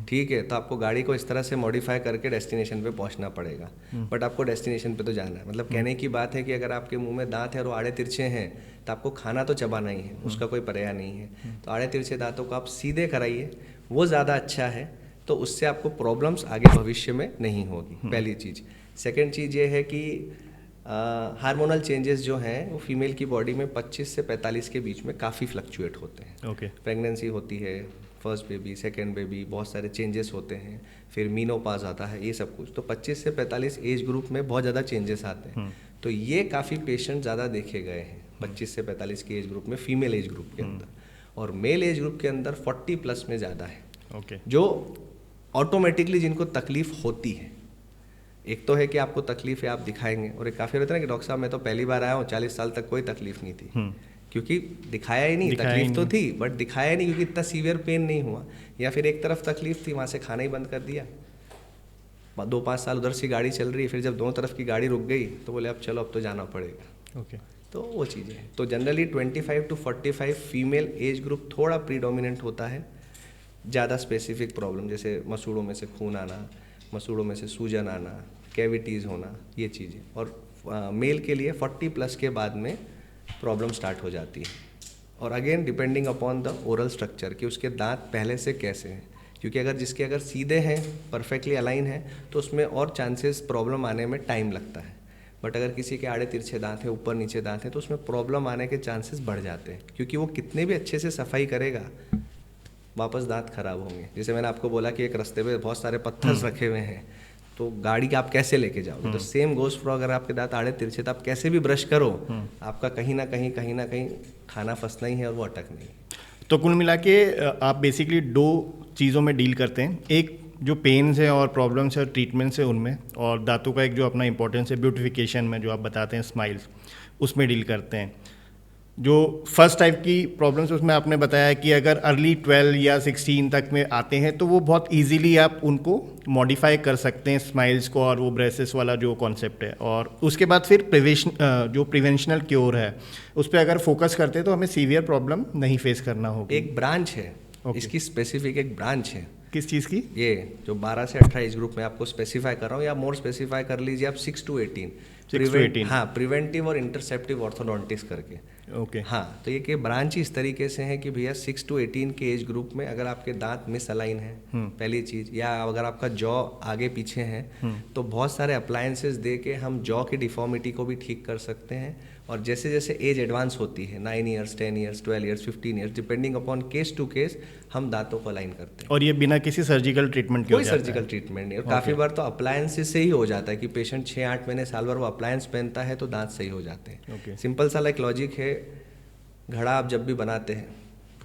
ठीक है, तो आपको गाड़ी को इस तरह से मॉडिफाई करके डेस्टिनेशन पे पहुंचना पड़ेगा, बट आपको डेस्टिनेशन पे तो जाना है। मतलब कहने की बात है कि अगर आपके मुंह में दांत है और वो आड़े तिरछे हैं तो आपको खाना तो चबाना ही है, उसका कोई पर्याय नहीं है। तो आड़े तिरछे दांतों को आप सीधे कराइए, वो ज़्यादा अच्छा है, तो उससे आपको प्रॉब्लम्स आगे भविष्य में नहीं होगी, पहली चीज़। सेकेंड चीज़ ये है कि हार्मोनल चेंजेस जो हैं वो फीमेल की बॉडी में 25 से 45 के बीच में काफ़ी फ्लक्चुएट होते हैं। प्रेगनेंसी होती है, फर्स्ट बेबी, सेकेंड बेबी, बहुत सारे चेंजेस होते हैं, फिर मीनोपाज आता है, ये सब कुछ। तो 25 से 45 एज ग्रुप में बहुत ज़्यादा चेंजेस आते हैं। तो ये काफ़ी पेशेंट ज़्यादा देखे गए हैं 25 से 45 के एज ग्रुप में, फीमेल एज ग्रुप के अंदर, और मेल एज ग्रुप के अंदर 40+ में ज़्यादा है। ओके। जो ऑटोमेटिकली जिनको तकलीफ होती है, एक तो है कि आपको तकलीफ है आप दिखाएंगे, और एक काफ़ी रहता है ना कि डॉक्टर साहब मैं तो पहली बार आया हूँ, 40 साल तक कोई तकलीफ नहीं थी, क्योंकि दिखाया ही नहीं, तकलीफ तो थी बट दिखाया ही नहीं, क्योंकि इतना सीवियर पेन नहीं हुआ, या फिर एक तरफ तकलीफ थी वहाँ से खाना ही बंद कर दिया, 2-5 साल उधर से गाड़ी चल रही है, फिर जब दोनों तरफ की गाड़ी रुक गई तो बोले अब चलो अब तो जाना पड़ेगा। ओके। तो वो चीज़ें हैं। तो generally 25 to 45 female age group थोड़ा प्रीडोमिनेंट होता है, ज़्यादा स्पेसिफिक प्रॉब्लम जैसे मसूड़ों में से खून आना, मसूड़ों में से सूजन आना, कैविटीज़ होना, ये चीज़ें। और मेल के लिए 40+ के बाद में प्रॉब्लम स्टार्ट हो जाती है। और again depending upon the oral structure कि उसके दांत पहले से कैसे हैं, क्योंकि अगर सीधे हैं, परफेक्टली अलाइन है, तो उसमें और चांसेस प्रॉब्लम आने में टाइम लगता है। बट अगर किसी के आड़े तिरछे दांत हैं, ऊपर नीचे दांत हैं, तो उसमें प्रॉब्लम आने के चांसेस बढ़ जाते हैं, क्योंकि वो कितने भी अच्छे से सफाई करेगा वापस दांत खराब होंगे। जैसे मैंने आपको बोला कि एक रास्ते पे बहुत सारे पत्थर रखे हुए हैं, तो गाड़ी आप कैसे लेके जाओगे? तो सेम गोज फॉर अगर आपके दांत आड़े तिरछे, तो आप कैसे भी ब्रश करो, आपका कहीं ना कहीं खाना फंसना ही है और वो अटकना ही है। तो कुल मिला के आप बेसिकली 2 चीज़ों में डील करते हैं, एक जो पेन्स है और प्रॉब्लम्स है और ट्रीटमेंट्स है उनमें, और दांतों का एक जो अपना इंपॉर्टेंस है ब्यूटिफिकेशन में जो आप बताते हैं स्माइल्स, उसमें डील करते हैं। जो फर्स्ट टाइप की प्रॉब्लम्स उसमें आपने बताया कि अगर अर्ली 12 या 16 तक में आते हैं तो वो बहुत इजीली आप उनको मॉडिफाई कर सकते हैं स्माइल्स को, और वो ब्रेसेस वाला जो कॉन्सेप्ट है। और उसके बाद फिर जो प्रिवेंशनल क्योर है उस पर अगर फोकस करते हैं तो हमें सीवियर प्रॉब्लम नहीं फेस करना होगा। एक ब्रांच है इसकी स्पेसिफिक, एक ब्रांच है। किस चीज़ की? ये जो 12 से 18 एज ग्रुप में आपको स्पेसिफाई कर रहा हूँ, या मोर स्पेसिफाई कर लीजिए आप 6 to 18। हाँ, प्रिवेंटिव और इंटरसेप्टिव ऑर्थोडोंटिक्स करके। ओके। हाँ, तो ये कि ब्रांच इस तरीके से है कि भैया 6 to 18 के एज ग्रुप में अगर आपके दांत मिस अलाइन है, पहली चीज़, या अगर आपका जॉ आगे पीछे है, तो बहुत सारे अप्लायंसेस दे के हम जॉ की डिफॉर्मिटी को भी ठीक कर सकते हैं। और जैसे जैसे एज एडवांस होती है, 9 years, 10 years, 12 years, 15 years, depending upon case to case हम दांतों को अलाइन करते हैं। और ये बिना किसी सर्जिकल ट्रीटमेंट के कोई सर्जिकल ट्रीटमेंट नहीं। और काफ़ी बार तो अप्लायंसेस से ही हो जाता है कि पेशेंट 6-8 महीने साल भर वो अप्लायंस पहनता है तो दांत सही हो जाते हैं। सिंपल सा लाइक लॉजिक है, घड़ा आप जब भी बनाते हैं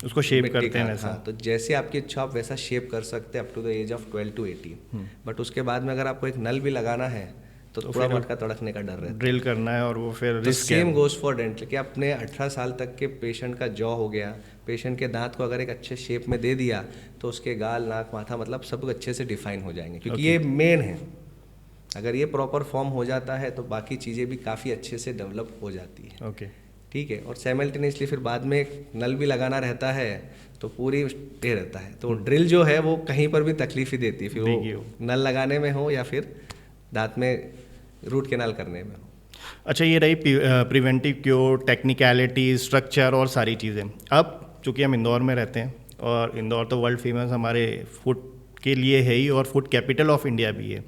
उसको शेप करते हैं ऐसा। हाँ, तो जैसे आपकी इच्छा आप वैसा शेप कर सकते हैं up to the age of 12 to 18। But उसके बाद में अगर आपको एक नल भी लगाना है तो थोड़ा मटका तड़कने का डर रहता है, ड्रिल करना है, और वो फिर तो सेम गोज फॉर डेंटल कि अपने 18 साल तक के पेशेंट का जॉ हो गया, पेशेंट के दांत को अगर एक अच्छे शेप में दे दिया तो उसके गाल, नाक, माथा मतलब सब कुछ अच्छे से डिफाइन हो जाएंगे, क्योंकि ये मेन है। अगर ये प्रॉपर फॉर्म हो जाता है तो बाकी चीज़ें भी काफ़ी अच्छे से डेवलप हो जाती है। ओके, ठीक है। और साइमल्टेनियसली फिर बाद में एक नल भी लगाना रहता है तो पूरी ये रहता है, तो ड्रिल जो है वो कहीं पर भी तकलीफ ही देती है, फिर वो नल लगाने में हो या फिर दांत में रूट कैनाल करने में हो। अच्छा, ये रही प्रिवेंटिव क्योर, टेक्निकलिटी, स्ट्रक्चर और सारी चीज़ें। अब चूँकि हम इंदौर में रहते हैं और इंदौर तो वर्ल्ड फेमस हमारे फूड के लिए है ही, और फूड कैपिटल ऑफ इंडिया भी है।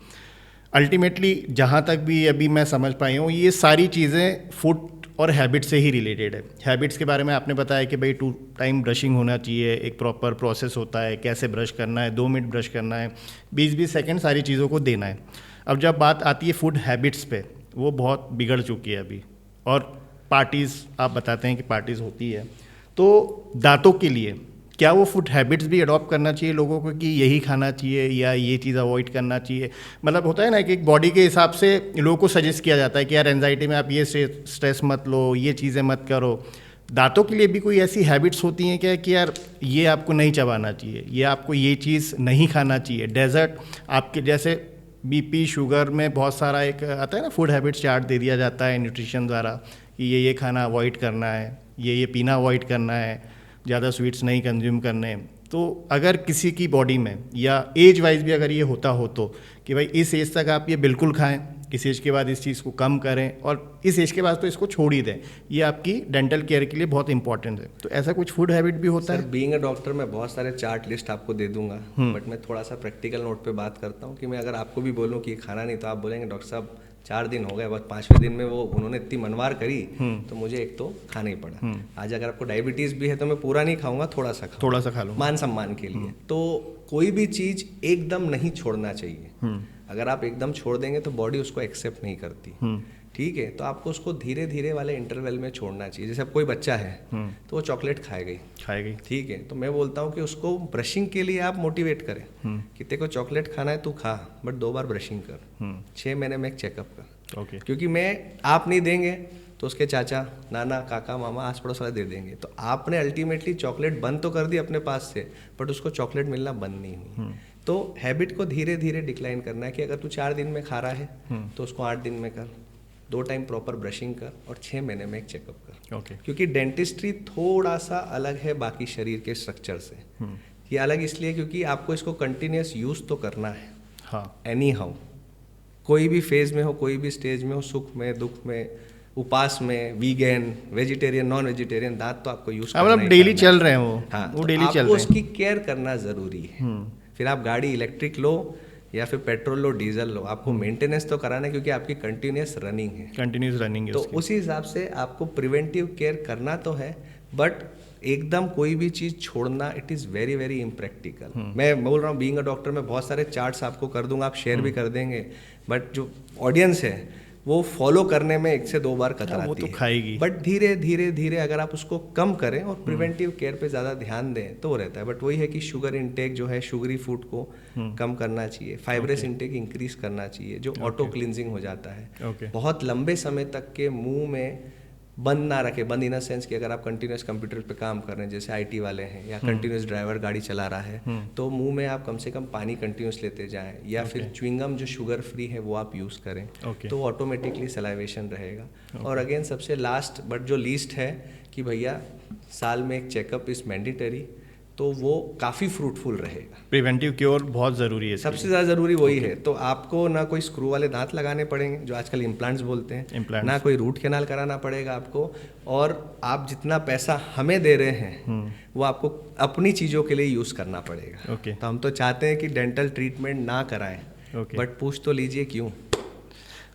अल्टीमेटली जहाँ तक भी अभी मैं समझ पाई हूँ, ये सारी चीज़ें फूड और हैबिट से ही रिलेटेड है। हैबिट्स के बारे में आपने बताया कि भाई 2 टाइम ब्रशिंग होना चाहिए, एक प्रॉपर प्रोसेस होता है, कैसे ब्रश करना है, 2 मिनट ब्रश करना है, 20-20 सेकेंड सारी चीज़ों को देना है। अब जब बात आती है फूड हैबिट्स पे, वो बहुत बिगड़ चुकी है अभी। और पार्टीज़, आप बताते हैं कि पार्टीज़ होती है, तो दांतों के लिए क्या वो फूड हैबिट्स भी अडॉप्ट करना चाहिए लोगों को कि यही खाना चाहिए या ये चीज़ अवॉइड करना चाहिए? मतलब होता है ना कि एक बॉडी के हिसाब से लोगों को सजेस्ट किया जाता है कि यार एंजाइटी में आप ये स्ट्रेस मत लो, ये चीज़ें मत करो। दांतों के लिए भी कोई ऐसी हैबिट्स होती हैं क्या कि यार ये आपको नहीं चबाना चाहिए, ये आपको ये चीज़ नहीं खाना चाहिए? डेजर्ट आपके जैसे बीपी, शुगर में बहुत सारा एक आता है ना फूड हैबिट्स चार्ट दे दिया जाता है न्यूट्रिशन द्वारा कि ये खाना अवॉइड करना है, ये पीना अवॉइड करना है, ज़्यादा स्वीट्स नहीं कंज्यूम करने। तो अगर किसी की बॉडी में या एज वाइज भी अगर ये होता हो तो कि भाई इस एज तक आप ये बिल्कुल खाएं, इस एज के बाद इस चीज़ को कम करें, और इस एज के बाद तो इसको छोड़ ही दें, ये आपकी डेंटल केयर के लिए बहुत इंपॉर्टेंट है। तो ऐसा कुछ फूड हैबिट भी होता है? बीइंग अ डॉक्टर मैं बहुत सारे चार्ट लिस्ट आपको दे दूंगा, बट मैं थोड़ा सा प्रैक्टिकल नोट पे बात करता हूँ कि मैं अगर आपको भी बोलूँ कि खाना नहीं, तो आप बोलेंगे डॉक्टर साहब 4 दिन हो गए, बस 5वें दिन में वो उन्होंने इतनी मनवार करी तो मुझे एक तो खाना ही पड़ा। आज अगर आपको डायबिटीज़ भी है तो मैं पूरा नहीं खाऊंगा, थोड़ा सा खा लूँ मान सम्मान के लिए। तो कोई भी चीज़ एकदम नहीं छोड़ना चाहिए। अगर आप एकदम छोड़ देंगे तो बॉडी उसको एक्सेप्ट नहीं करती। ठीक है, तो आपको उसको धीरे धीरे वाले इंटरवल में छोड़ना चाहिए। जैसे अब कोई बच्चा है तो वो चॉकलेट खाएगी, ठीक है, तो मैं बोलता हूँ कि उसको ब्रशिंग के लिए आप मोटिवेट करें कि तेरे को चॉकलेट खाना है तू खा, बट 2 बार ब्रशिंग कर, 6 महीने में एक चेकअप कर। क्योंकि आप नहीं देंगे तो उसके चाचा, नाना, काका, मामा, आस पड़ोस वाले दे देंगे। तो आपने अल्टीमेटली चॉकलेट बंद तो कर दी अपने पास से, बट उसको चॉकलेट मिलना बंद नहीं हुई। तो हैबिट को धीरे धीरे डिक्लाइन करना है कि अगर तू 4 दिन में खा रहा है तो उसको 8 दिन में कर, 2 टाइम प्रॉपर ब्रशिंग कर और 6 महीने में एक चेकअप कर। क्योंकि डेंटिस्ट्री थोड़ा सा अलग है बाकी शरीर के स्ट्रक्चर से। ये अलग इसलिए क्योंकि आपको इसको कंटिन्यूस यूज तो करना है, हाँ, एनी हाउ, कोई भी फेज में हो, कोई भी स्टेज में हो, सुख में, दुख में, उपास में, वीगन, वेजिटेरियन, नॉन वेजिटेरियन, दांत तो आपको यूज करना है, डेली चल रहे हैं वो, हाँ, वो तो डेली चल रहे हैं, उसकी केयर करना जरूरी है। फिर आप गाड़ी इलेक्ट्रिक लो या फिर पेट्रोल लो, डीजल लो, आपको मेंटेनेंस तो कराना है क्योंकि आपकी कंटिन्यूस रनिंग है। तो उसी हिसाब से आपको प्रिवेंटिव केयर करना तो है, बट एकदम कोई भी चीज़ छोड़ना it is very very impractical. मैं बोल रहा हूँ, बीइंग अ डॉक्टर मैं बहुत सारे चार्ट्स आपको कर दूंगा, आप शेयर भी कर देंगे, बट जो ऑडियंस है वो फॉलो करने में 1 से 2 बार कतराती वो तो खाएगी। बट धीरे धीरे धीरे अगर आप उसको कम करें और प्रिवेंटिव केयर पे ज़्यादा ध्यान दें तो वो रहता है। बट वही है कि शुगर इंटेक जो है, शुगरी फूड को कम करना चाहिए, फाइब्रस इंटेक इंक्रीज करना चाहिए, जो ऑटो क्लिनजिंग हो जाता है। बहुत लंबे समय तक के मुंह में बंद ना रखे, बंद इन अ सेंस कि अगर आप कंटिन्यूस कंप्यूटर पे काम कर रहे हैं, जैसे आईटी वाले हैं, या कंटिन्यूस ड्राइवर गाड़ी चला रहा है, तो मुंह में आप कम से कम पानी कंटिन्यूस लेते जाएं, या फिर च्युइंगम जो शुगर फ्री है वो आप यूज़ करें, तो ऑटोमेटिकली सलाइवेशन रहेगा। और अगेन सबसे लास्ट बट जो लीस्ट है कि भैया साल में एक चेकअप इज़ मैंडेटरी, तो वो काफ़ी फ्रूटफुल रहेगा। प्रिवेंटिव क्योर बहुत ज़रूरी है, सबसे ज़्यादा ज़रूरी वही है। तो आपको ना कोई स्क्रू वाले दांत लगाने पड़ेंगे जो आजकल इम्प्लांट्स बोलते हैं, ना कोई रूट कैनाल कराना पड़ेगा आपको, और आप जितना पैसा हमें दे रहे हैं वो आपको अपनी चीज़ों के लिए यूज़ करना पड़ेगा। तो हम तो चाहते हैं कि डेंटल ट्रीटमेंट ना कराएं, बट पूछ तो लीजिए क्यों।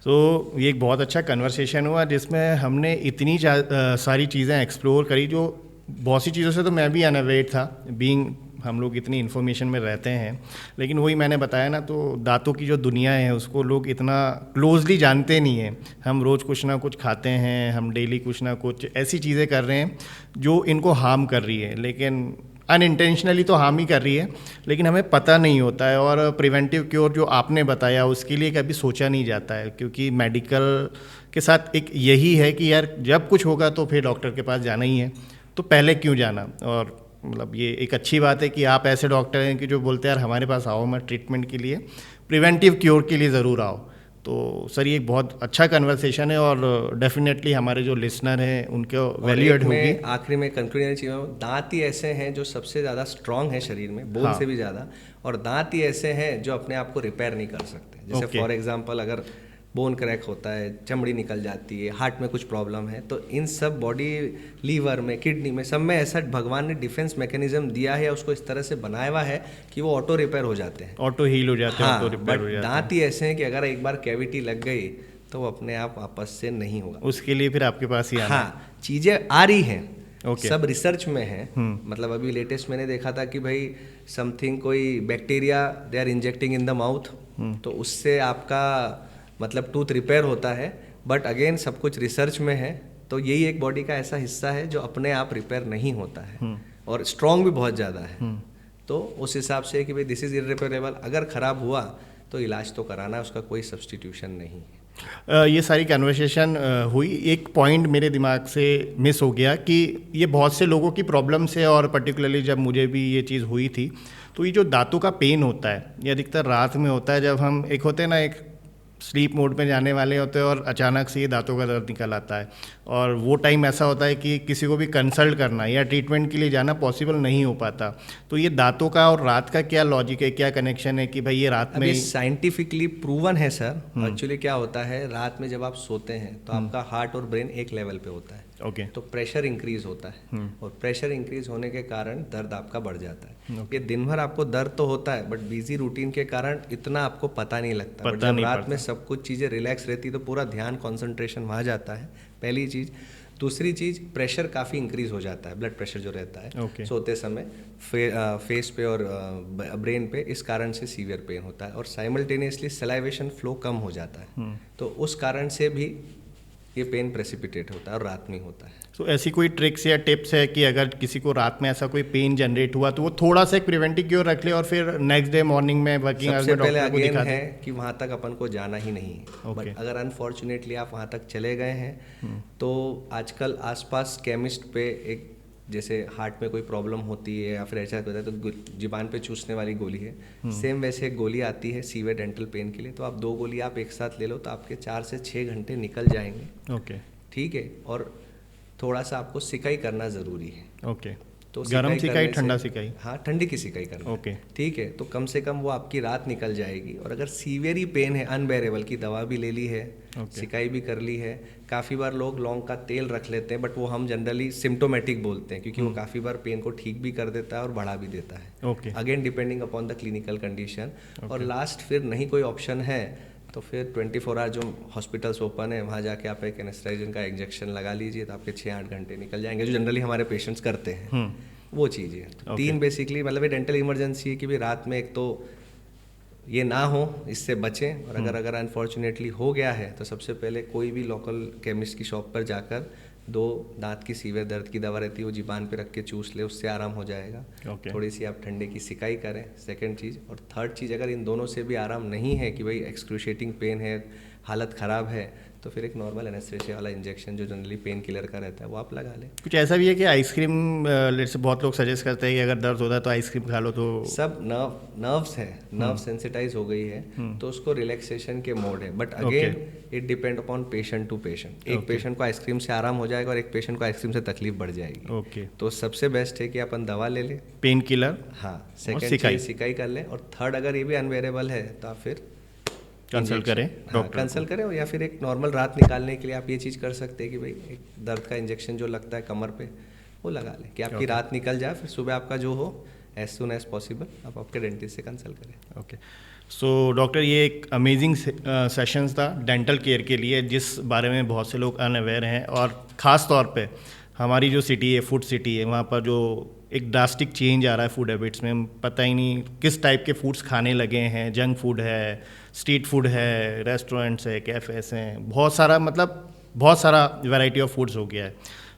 तो ये एक बहुत अच्छा कन्वर्सेशन हुआ जिसमें हमने इतनी सारी चीज़ें एक्सप्लोर करी, जो बहुत सी चीज़ों से तो मैं भी अनअवेयर था, बीइंग हम लोग इतनी इन्फॉर्मेशन में रहते हैं, लेकिन वही मैंने बताया ना, तो दांतों की जो दुनिया है उसको लोग इतना क्लोजली जानते नहीं हैं। हम रोज़ कुछ ना कुछ खाते हैं, हम डेली कुछ ना कुछ ऐसी चीज़ें कर रहे हैं जो इनको हार्म कर रही है, लेकिन अनइंटेंशनली तो हार्म ही कर रही है, लेकिन हमें पता नहीं होता है। और प्रिवेंटिव क्योर जो आपने बताया उसके लिए कभी सोचा नहीं जाता है, क्योंकि मेडिकल के साथ एक यही है कि यार जब कुछ होगा तो फिर डॉक्टर के पास जाना ही है, तो पहले क्यों जाना। और मतलब ये एक अच्छी बात है कि आप ऐसे डॉक्टर हैं कि जो बोलते हैं यार हमारे पास आओ मैं ट्रीटमेंट के लिए, प्रिवेंटिव क्योर के लिए ज़रूर आओ। तो सर ये एक बहुत अच्छा कन्वर्सेशन है और डेफिनेटली हमारे जो लिसनर हैं उनको वैल्यू एड होगी। आखिरी में कंक्लूजन चाहिए, दांत ही ऐसे हैं जो सबसे ज़्यादा स्ट्रांग है शरीर में, बोन से भी ज़्यादा, और दांत ही ऐसे हैं जो अपने आप को रिपेयर नहीं कर सकते। जैसे फॉर एग्जाम्पल अगर बोन क्रैक होता है, चमड़ी निकल जाती है, हार्ट में कुछ प्रॉब्लम है, तो इन सब बॉडी, लीवर में, किडनी में, सब में ऐसा भगवान ने डिफेंस मैकेनिज्म दिया है, उसको इस तरह से बनाया हुआ है कि वो ऑटो रिपेयर हो जाते हैं, ऑटो हील हो जाते हैं, हाँ, ऑटो रिपेयर हो जाते हैं। दांत ही ऐसे हैं कि अगर एक बार कैविटी लग गई तो वो अपने आप वापस से नहीं होगा। उसके लिए फिर आपके पास ही आना। हाँ, चीज़ें आ रही हैं, सब रिसर्च में है। मतलब अभी लेटेस्ट मैंने देखा था कि भाई समथिंग कोई bacteria they are injecting in the mouth, तो उससे आपका मतलब टूथ रिपेयर होता है, बट अगेन सब कुछ रिसर्च में है। तो यही एक बॉडी का ऐसा हिस्सा है जो अपने आप रिपेयर नहीं होता है, और स्ट्रॉन्ग भी बहुत ज़्यादा है। तो उस हिसाब से कि भाई दिस इज़ इररिपेयरेबल, अगर ख़राब हुआ तो इलाज तो कराना है, उसका कोई सब्सटीट्यूशन नहीं है। ये सारी कन्वर्सेशन हुई, एक पॉइंट मेरे दिमाग से मिस हो गया कि ये बहुत से लोगों की प्रॉब्लम्स है, और पर्टिकुलरली जब मुझे भी ये चीज़ हुई थी, तो ये जो दांतों का पेन होता है ये अधिकतर रात में होता है, जब हम एक होते हैं ना, एक स्लीप मोड में जाने वाले होते हैं और अचानक से ये दांतों का दर्द निकल आता है, और वो टाइम ऐसा होता है कि किसी को भी कंसल्ट करना या ट्रीटमेंट के लिए जाना पॉसिबल नहीं हो पाता। तो ये दांतों का और रात का क्या लॉजिक है, क्या कनेक्शन है कि भाई ये रात में? साइंटिफिकली प्रूवन है सर। एक्चुअली क्या होता है, रात में जब आप सोते हैं तो आपका हार्ट और ब्रेन एक लेवल पे होता है, तो प्रेशर इंक्रीज होता है, और प्रेशर इंक्रीज होने के कारण दर्द आपका बढ़ जाता है। ये दिन भर आपको दर्द तो होता है, बट बिजी रूटीन के कारण इतना आपको पता नहीं लगता, बट जब रात में सब कुछ चीज़ें रिलैक्स रहती तो पूरा ध्यान कंसंट्रेशन वहाँ जाता है, पहली चीज़। दूसरी चीज़, प्रेशर काफ़ी इंक्रीज हो जाता है, ब्लड प्रेशर जो रहता है सोते समय फेस पे और ब्रेन पे, इस कारण से सीवियर पेन होता है, और साइमल्टेनियसली सलाइवेशन फ्लो कम हो जाता है, तो उस कारण से भी ये पेन प्रेसिपिटेट होता है और रात में होता है। तो ऐसी कोई ट्रिक्स या टिप्स है कि अगर किसी को रात में ऐसा कोई पेन जनरेट हुआ तो वो थोड़ा सा एक प्रिवेंटिव क्योर रख ले और फिर नेक्स्ट डे मॉर्निंग में वर्किंग आवर्स सबसे में पहले डॉक्टर को अगेन दिखा है दे? कि वहाँ तक अपन को जाना ही नहीं है। Okay. बट अगर अनफॉर्चुनेटली आप वहाँ तक चले गए हैं तो आजकल आसपास केमिस्ट पे एक जैसे हार्ट में कोई प्रॉब्लम होती है या फिर ऐसा होता है तो जुबान पे चूसने वाली गोली है, सेम वैसे एक गोली आती है सीवियर डेंटल पेन के लिए। तो आप 2 गोली आप एक साथ ले लो तो आपके 4 से 6 घंटे निकल जाएंगे। ओके ठीक है, और थोड़ा सा आपको सिकाई करना ज़रूरी है। ओके, तो गरम सिकाई करने ठंडा से- सिकाई? हाँ, ठंडी की सिकाई करना। ओके। ठीक है, तो कम से कम वो आपकी रात निकल जाएगी। और अगर सीवियर ही पेन है, अनबेरेबल की दवा भी ले ली है, ओके। सिकाई भी कर ली है, काफ़ी बार लोग लौंग का तेल रख लेते हैं बट वो हम जनरली सिम्टोमेटिक बोलते हैं क्योंकि वो काफ़ी बार पेन को ठीक भी कर देता है और बढ़ा भी देता है। Okay again depending upon the clinical condition. और लास्ट फिर नहीं कोई ऑप्शन है तो फिर 24 आवर जो हॉस्पिटल्स ओपन है वहाँ जाके आप एक एनेस्थेटाइजन का इंजेक्शन लगा लीजिए तो आपके 6-8 घंटे निकल जाएंगे, जो जनरली हमारे पेशेंट्स करते हैं। वो चीज़ है। तो 3 बेसिकली मतलब ये डेंटल इमरजेंसी है कि भी रात में एक तो ये ना हो, इससे बचें। और अगर अनफॉर्चुनेटली हो गया है तो सबसे पहले कोई भी लोकल केमिस्ट की शॉप पर जाकर 2 दांत की सीवियर दर्द की दवा रहती है वो जीबान पे रख के चूस ले, उससे आराम हो जाएगा। ओके। थोड़ी सी आप ठंडे की सिकाई करें, सेकंड चीज़। और थर्ड चीज़, अगर इन दोनों से भी आराम नहीं है कि भाई एक्सक्रूशिएटिंग पेन है, हालत ख़राब है, तो फिर एक नॉर्मल एनेस्थेसिया वाला इंजेक्शन जो जनरली पेन किलर का रहता है वो आप लगा लें। कुछ ऐसा भी है कि आइसक्रीम जैसे बहुत लोग सजेस्ट करते हैं कि अगर दर्द होता है तो आइसक्रीम खा लो तो? सब नर्व्स है, नर्व सेंसिटाइज हो गई है तो उसको रिलैक्सेशन के मोड है। But again it depend upon patient to patient. एक पेशेंट को आइसक्रीम से आराम हो जाएगा और एक पेशेंट को आइसक्रीम से तकलीफ बढ़ जाएगी। ओके, तो सबसे बेस्ट है कि अपन दवा ले लें, पेन किलर। हाँ, सेकेंड चीज सिकाई कर लें। और थर्ड अगर ये भी अनवेरेबल है तो आप फिर कंसल्ट करें डॉक्टर, कंसल्ट करें। या फिर एक नॉर्मल रात निकालने के लिए आप ये चीज़ कर सकते हैं कि भाई एक दर्द का इंजेक्शन जो लगता है कमर पे वो लगा लें कि आपकी रात निकल जाए, फिर सुबह आपका जो हो एज सुन एज पॉसिबल आप आपके डेंटिस्ट से कंसल्ट करें। ओके। सो डॉक्टर, ये एक अमेजिंग सेशंस था डेंटल केयर के लिए जिस बारे में बहुत से लोग अनअवेयर हैं। और ख़ास तौर पे हमारी जो सिटी है, फूड सिटी है, वहाँ पर जो एक ड्रास्टिक चेंज आ रहा है फूड हैबिट्स में, हम पता ही नहीं किस टाइप के फूड्स खाने लगे हैं। जंक फूड है, स्ट्रीट फूड है, रेस्टोरेंट्स है, कैफ़ेस हैं, बहुत सारा वैरायटी ऑफ फूड्स हो गया है।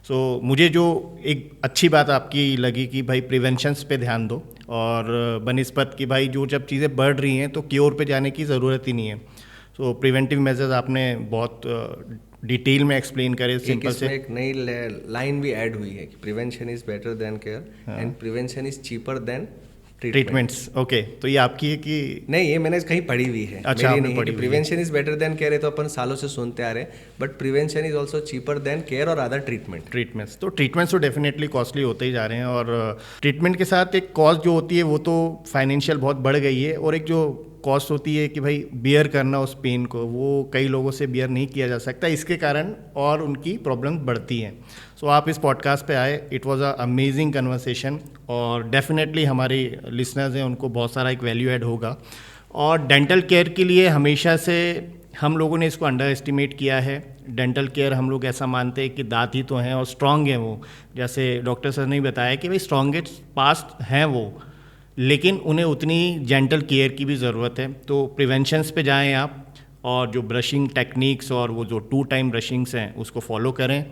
सो मुझे जो एक अच्छी बात आपकी लगी कि भाई प्रिवेंशंस पे ध्यान दो और बनिस्पत कि भाई जो जब चीज़ें बढ़ रही हैं तो क्योर पे जाने की ज़रूरत ही नहीं है। सो प्रिवेंटिव मेजर्स आपने बहुत डिटेल में एक्सप्लेन करे, सिंपल से। एक नई लाइन भी ऐड हुई है कि prevention is better than care and prevention is cheaper than treatments. Okay, तो ये आपकी है कि नहीं? ये मैंने कहीं पढ़ी हुई है। अच्छा, मेरी आपने नहीं पढ़ी है। हुई है। Prevention is better than care है तो अपन सालों से सुनते आ रहे हैं, but prevention is also cheaper than care और अदर ट्रीटमेंट्स। तो ट्रीटमेंट्स तो डेफिनेटली कॉस्टली होते ही जा रहे हैं और ट्रीटमेंट के साथ एक कॉस्ट जो होती है वो तो फाइनेंशियल बहुत बढ़ गई है, और एक जो कॉस्ट होती है कि भाई बियर करना उस पेन को, वो कई लोगों से बियर नहीं किया जा सकता, इसके कारण और उनकी प्रॉब्लम बढ़ती हैं। सो आप इस पॉडकास्ट पे आए, it was a amazing conversation और डेफिनेटली हमारे लिसनर्स हैं उनको बहुत सारा एक वैल्यू ऐड होगा। और डेंटल केयर के लिए हमेशा से हम लोगों ने इसको अंडर एस्टिमेट किया है। डेंटल केयर हम लोग ऐसा मानते हैं कि दांत ही तो हैं और स्ट्रॉन्ग हैं वो, जैसे डॉक्टर सर ने बताया कि भाई स्ट्रॉन्गेस्ट पास्ट हैं वो, लेकिन उन्हें उतनी जेंटल केयर की भी ज़रूरत है। तो प्रिवेंशंस पे जाएं आप, और जो ब्रशिंग टेक्निक्स और वो जो 2 टाइम ब्रशिंग्स हैं उसको फॉलो करें।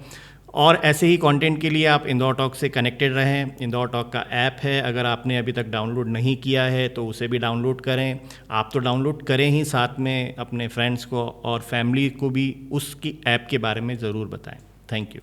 और ऐसे ही कंटेंट के लिए आप इंदौर टॉक से कनेक्टेड रहें। इंदौर टॉक का ऐप है, अगर आपने अभी तक डाउनलोड नहीं किया है तो उसे भी डाउनलोड करें। आप तो डाउनलोड करें ही, साथ में अपने फ्रेंड्स को और फैमिली को भी उसकी ऐप के बारे में ज़रूर बताएं। Thank you.